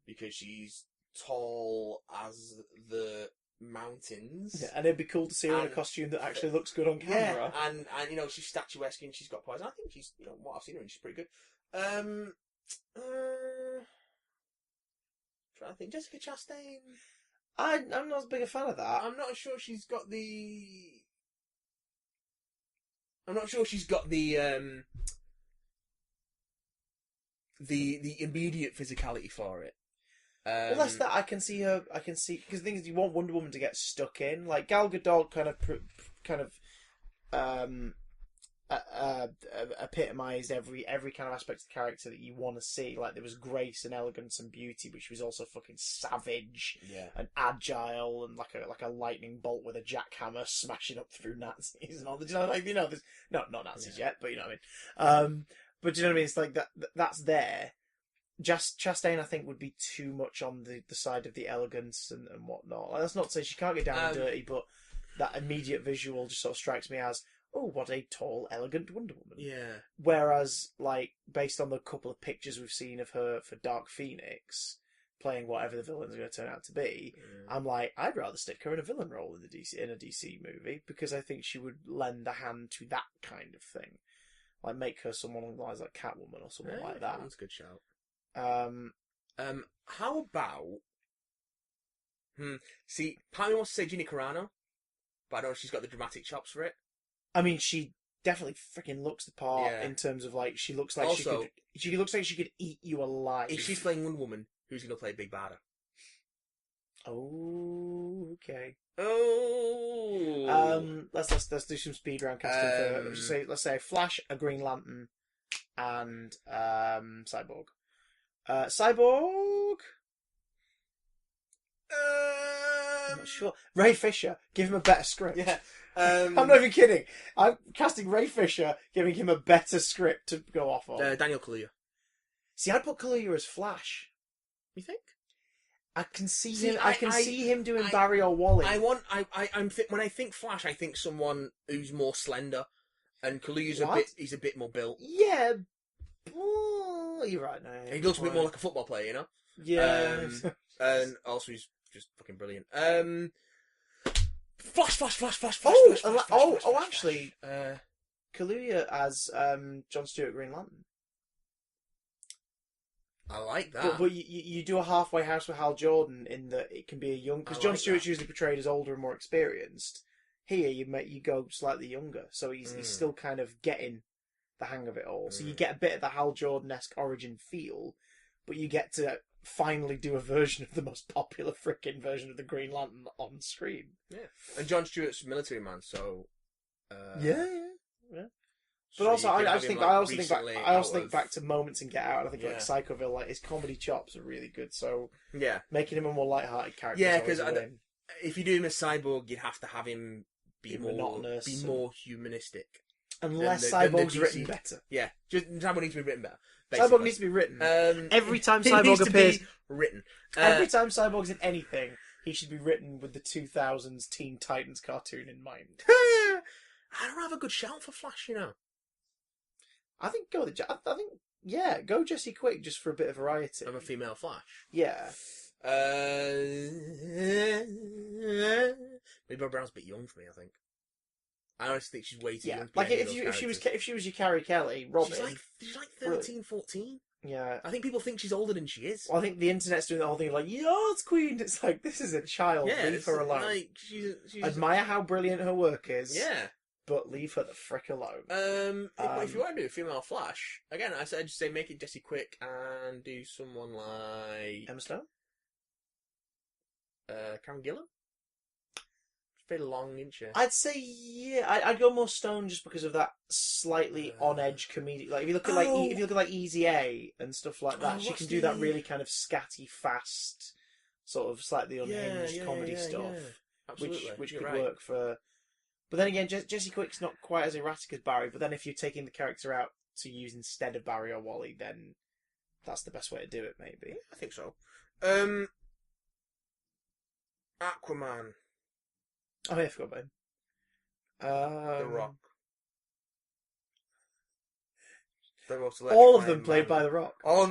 Because she's tall as the mountains. Yeah, and it'd be cool to see her in a costume that actually looks good on camera. Yeah, and she's statuesque and she's got poise. I think she's, what I've seen her in, she's pretty good. Trying to think, Jessica Chastain. I'm not as big a fan of that. I'm not sure she's got the. The immediate physicality for it. Well, that's that. I can see because the thing is, you want Wonder Woman to get stuck in. Like Gal Gadot kind of epitomized every kind of aspect of the character that you want to see. Like there was grace and elegance and beauty, but she was also fucking savage and agile and like a lightning bolt with a jackhammer smashing up through Nazis and all. There's not Nazis yet, but you know what I mean. But you know what I mean? It's like that's there. Chastain, I think, would be too much on the side of the elegance and whatnot. Like, that's not to say she can't get down and dirty, but that immediate visual just sort of strikes me as, oh, what a tall, elegant Wonder Woman. Yeah. Whereas, like, based on the couple of pictures we've seen of her for Dark Phoenix, playing whatever the villains are going to turn out to be, I'm like, I'd rather stick her in a villain role in a DC movie, because I think she would lend a hand to that kind of thing. Like, make her someone along the lines like Catwoman or someone like that. That's a good shout. How about... See, part of me wants to say Gina Carano, but I don't know if she's got the dramatic chops for it. I mean, she definitely freaking looks the part in terms of, like, she looks like Also, she looks like she could eat you alive. If she's playing Wonder Woman, who's going to play Big Bada? Oh, okay. Oh. Let's do some speed round casting for. Let's say Flash, a Green Lantern, and Cyborg. Cyborg. I'm not sure. Ray Fisher, give him a better script. Yeah. I'm not even kidding. I'm casting Ray Fisher, giving him a better script to go off on. Daniel Kaluuya. See, I'd put Kaluuya as Flash. You think? I can see him. I can see him doing Barry or Wally. When I think Flash, I think someone who's more slender, and Kaluuya's he's a bit more built. Yeah, oh, you're right. No, he looks a bit more like a football player, you know. Yeah, and also he's just fucking brilliant. Flash. Actually, Kaluuya as Jon Stewart Green Lantern. I like that. But you do a halfway house with Hal Jordan in that it can be a young, because Jon Stewart's usually portrayed as older and more experienced. Here you go slightly younger, so he's still kind of getting the hang of it all. So you get a bit of the Hal Jordan-esque origin feel, but you get to finally do a version of the most popular frickin' version of the Green Lantern on screen. Yeah, and Jon Stewart's a military man, so yeah. But also, I also think back to moments in Get Out. And I think like Psychoville, like his comedy chops are really good. So yeah, making him a more light-hearted character. Yeah, because if you do him as Cyborg, you'd have to have him be more monotonous, be more humanistic. Unless Cyborg's written better. Yeah, just Cyborg needs to be written better. Basically. Cyborg needs to be written. Every time Cyborg appears, written. Every time Cyborg's in anything, he should be written with the 2000s Teen Titans cartoon in mind. I don't have a good shout for Flash, you know. I think go Jesse Quick just for a bit of variety. I'm a female Flash. Yeah. Maybe Bob Brown's a bit young for me. I think. I honestly think she's way too young. Like if she was your Carrie Kelly, Robin. She's like 13, 14. Yeah. I think people think she's older than she is. Well, I think the internet's doing the whole thing like, it's Queen. It's like, this is a child. Yeah, leave her alone. Like, she's admire how brilliant her work is. Yeah. But leave her the frick alone. If you want to do a female Flash, again, I'd just say make it Jessie Quick and do someone like Emma Stone? Karen Gillan? She's very long, isn't she? I'd say, I'd go more Stone just because of that slightly on-edge comedic. Like, if you look at like Easy A and stuff like that, she can do that really kind of scatty, fast, sort of slightly unhinged comedy stuff. Yeah. Absolutely. Which could work for... But then again, Jessie Quick's not quite as erratic as Barry, but then if you're taking the character out to use instead of Barry or Wally, then that's the best way to do it, maybe. I think so. Aquaman. Oh, yeah, I forgot about him. The Rock. All of them played by The Rock. All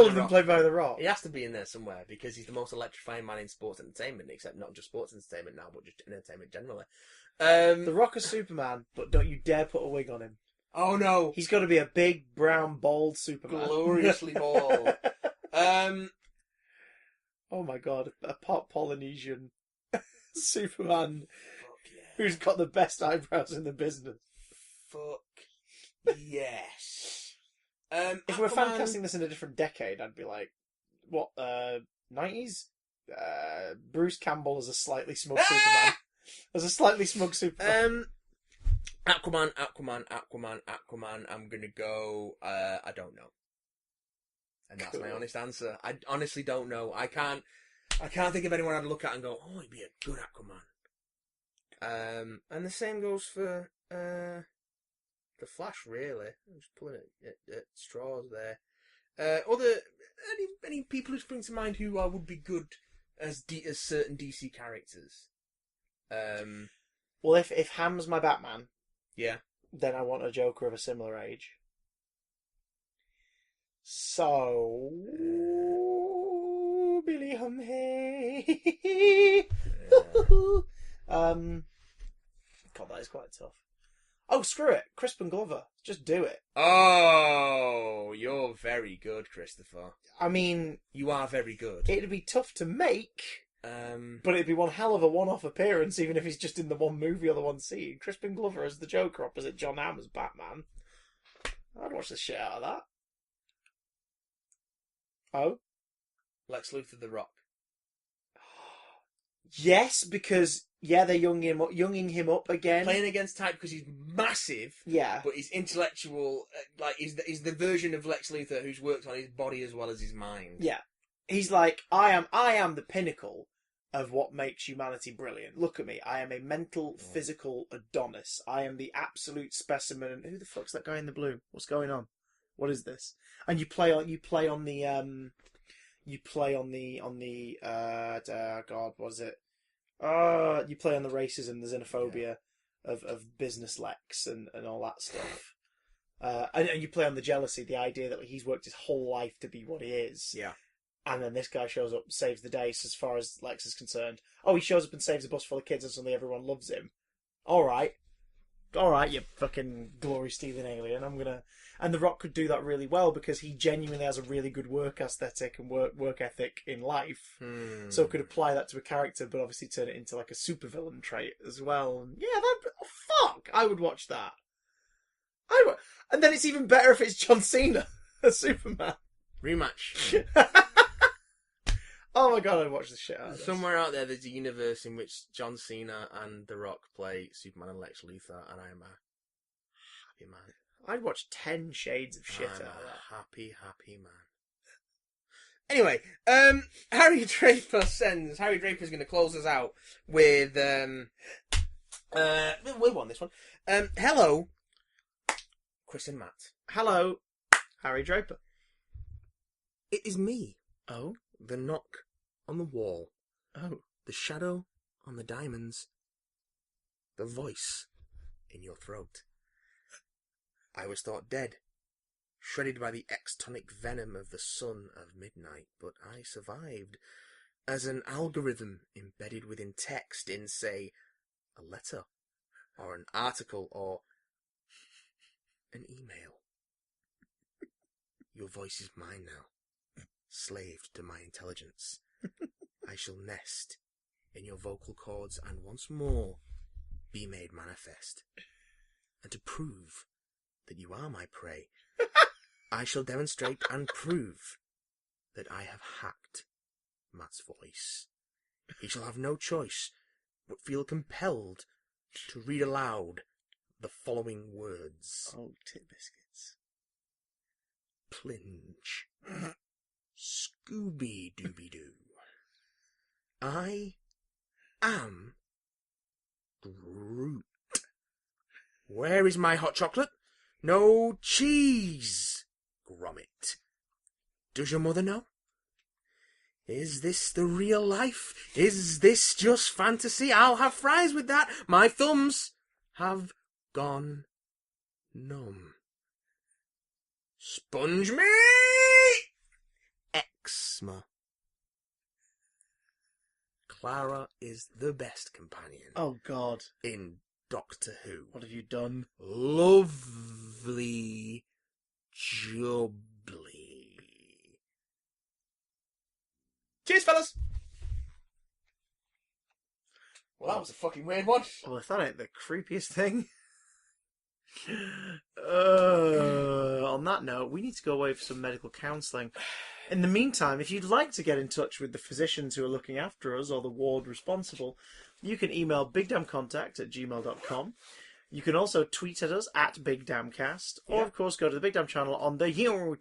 of them played by The Rock. He has to be in there somewhere because he's the most electrifying man in sports entertainment, except not just sports entertainment now, but just entertainment generally. The Rock is Superman, but don't you dare put a wig on him. Oh no! He's got to be a big, brown, bald Superman. Gloriously bald. Oh my god, a part Polynesian Superman who's got the best eyebrows in the business. Fuck yes. If we're fan casting this in a different decade, I'd be like, what, 90s? Bruce Campbell as a slightly smug Superman. As a slightly smug Superman. Aquaman. I'm gonna go, I don't know. And that's my honest answer. I honestly don't know. I can't think of anyone I'd look at and go, oh, he'd be a good Aquaman. And the same goes for, the Flash, really. I'm just pulling at straws there. Any people who spring to mind who would be good as certain DC characters? Well, if Ham's my Batman, Yeah. then I want a Joker of a similar age. So, Billy Humhay. God, that is quite tough. Oh, screw it, Crispin Glover. Just do it. Oh, you're very good, Christopher. I mean, You are very good. it'd be tough to make, but it'd be one hell of a one-off appearance, even if he's just in the one movie or the one scene. Crispin Glover as the Joker opposite John Hamm as Batman. I'd watch the shit out of that. Oh? Lex Luthor, The Rock. Yes, because, they're younging him up again. Playing against type because he's massive, Yeah. but he's intellectual, is the version of Lex Luthor who's worked on his body as well as his mind. Yeah. He's like, I am the pinnacle of what makes humanity brilliant. Look at me. I am a mental, physical Adonis. I am the absolute specimen. Who the fuck's that guy in the blue? What's going on? What is this? And you play on the God, what is it? You play on the racism, the xenophobia of business Lex and all that stuff. And you play on the jealousy, the idea that he's worked his whole life to be what he is. Yeah. And then this guy shows up and saves the day as far as Lex is concerned. Oh, he shows up and saves a bus full of kids and suddenly everyone loves him. Alright, you fucking glory-stealing alien. And The Rock could do that really well because he genuinely has a really good work aesthetic and work ethic in life. So could apply that to a character, but obviously turn it into like a supervillain trait as well. And fuck! I would watch that. And then it's even better if it's John Cena as Superman. Rematch. Oh my god, I'd watch the shit out of this. Somewhere out there, there's a universe in which John Cena and The Rock play Superman and Lex Luthor, and I am a happy man. I'd watch 10 shades of shit out of that. Happy man. Anyway, Harry Draper's going to close us out with we won this one. Hello, Chris and Matt. Hello, Harry Draper. It is me. Oh? The knock on the wall. Oh. The shadow on the diamonds. The voice in your throat. I was thought dead, shredded by the extonic venom of the sun of midnight, but I survived as an algorithm embedded within text in, say, a letter, or an article, or an email. Your voice is mine now, slaved to my intelligence. I shall nest in your vocal cords and once more be made manifest. And to prove that you are my prey, I shall demonstrate and prove that I have hacked Matt's voice. He shall have no choice but feel compelled to read aloud the following words. Oh, tit biscuits. Plinge. Scooby-Dooby-Doo. I am Groot. Where is my hot chocolate? No cheese. Grommet. Does your mother know? Is this the real life? Is this just fantasy? I'll have fries with that. My thumbs have gone numb. Sponge me! Eczema. Clara is the best companion. Oh, God. In Doctor Who. What have you done? Lovely jubbly. Cheers, fellas! Well, that was a fucking weird one. Well, if that ain't the creepiest thing. On that note, we need to go away for some medical counselling. In the meantime, if you'd like to get in touch with the physicians who are looking after us or the ward responsible, you can email bigdamcontact@gmail.com. You can also tweet at us at Big Damcast, or of course go to the Big Damn channel on the YouTube.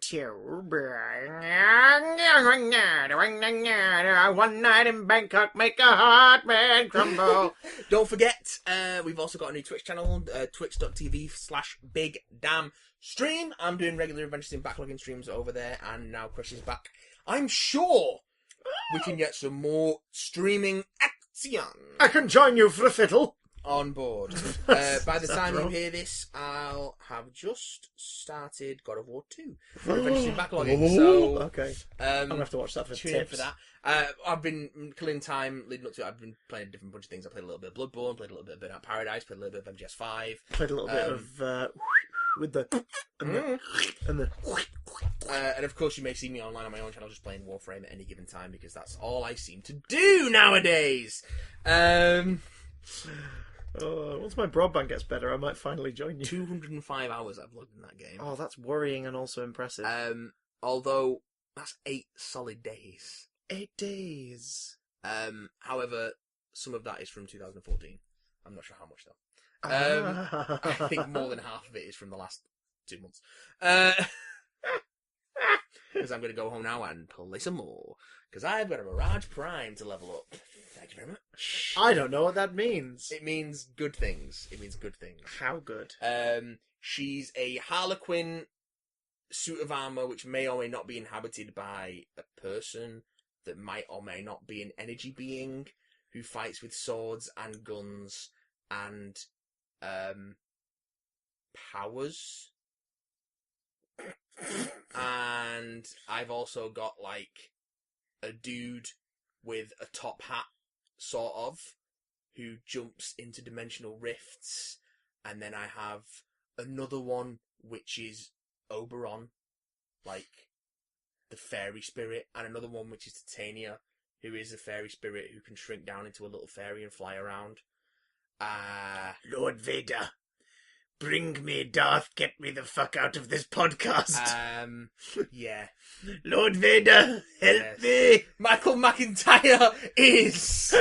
One night in Bangkok make a heart man crumble. Don't forget, we've also got a new Twitch channel, twitch.tv/BigDamnStream. I'm doing regular Adventures in Backlogging streams over there, and now Chris is back. I'm sure we can get some more streaming action. I can join you for a fiddle. On board. By the time you hear this, I'll have just started God of War 2 for Adventures in Backlogging. So, okay. I'm going to have to watch that for tune tips. in for that. I've been killing time leading up to it. I've been playing a different bunch of things. I played a little bit of Bloodborne, played a little bit of Burnout Paradise, played a little bit of MGS5. Played a little bit of with the and of course, you may see me online on my own channel just playing Warframe at any given time because that's all I seem to do nowadays. Once my broadband gets better, I might finally join you. 205 hours I've logged in that game. Oh, that's worrying and also impressive. Although that's 8 solid days. 8 days. However, some of that is from 2014. I'm not sure how much though. I think more than half of it is from the last 2 months. Because I'm going to go home now and play some more. Because I've got a Mirage Prime to level up. Thank you very much. I don't know what that means. It means good things. It means good things. How good? She's a Harlequin suit of armor which may or may not be inhabited by a person that might or may not be an energy being who fights with swords and guns and powers. And I've also got like a dude with a top hat, sort of, who jumps into dimensional rifts, and then I have another one which is Oberon, like the fairy spirit, and another one which is Titania, who is a fairy spirit who can shrink down into a little fairy and fly around. Lord Vader, bring me Darth, get me the fuck out of this podcast. Yeah. Lord Vader, help me. Michael McIntyre is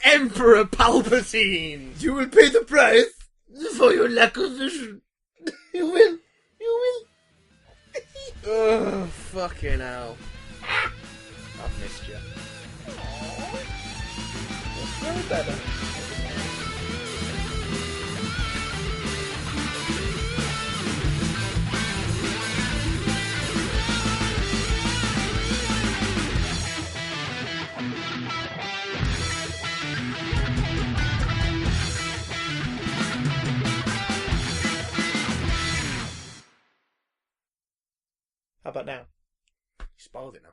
Emperor Palpatine. You will pay the price for your lack of vision. You will. Oh, fucking hell. I've missed you. No better. How about now? You spoiled it now.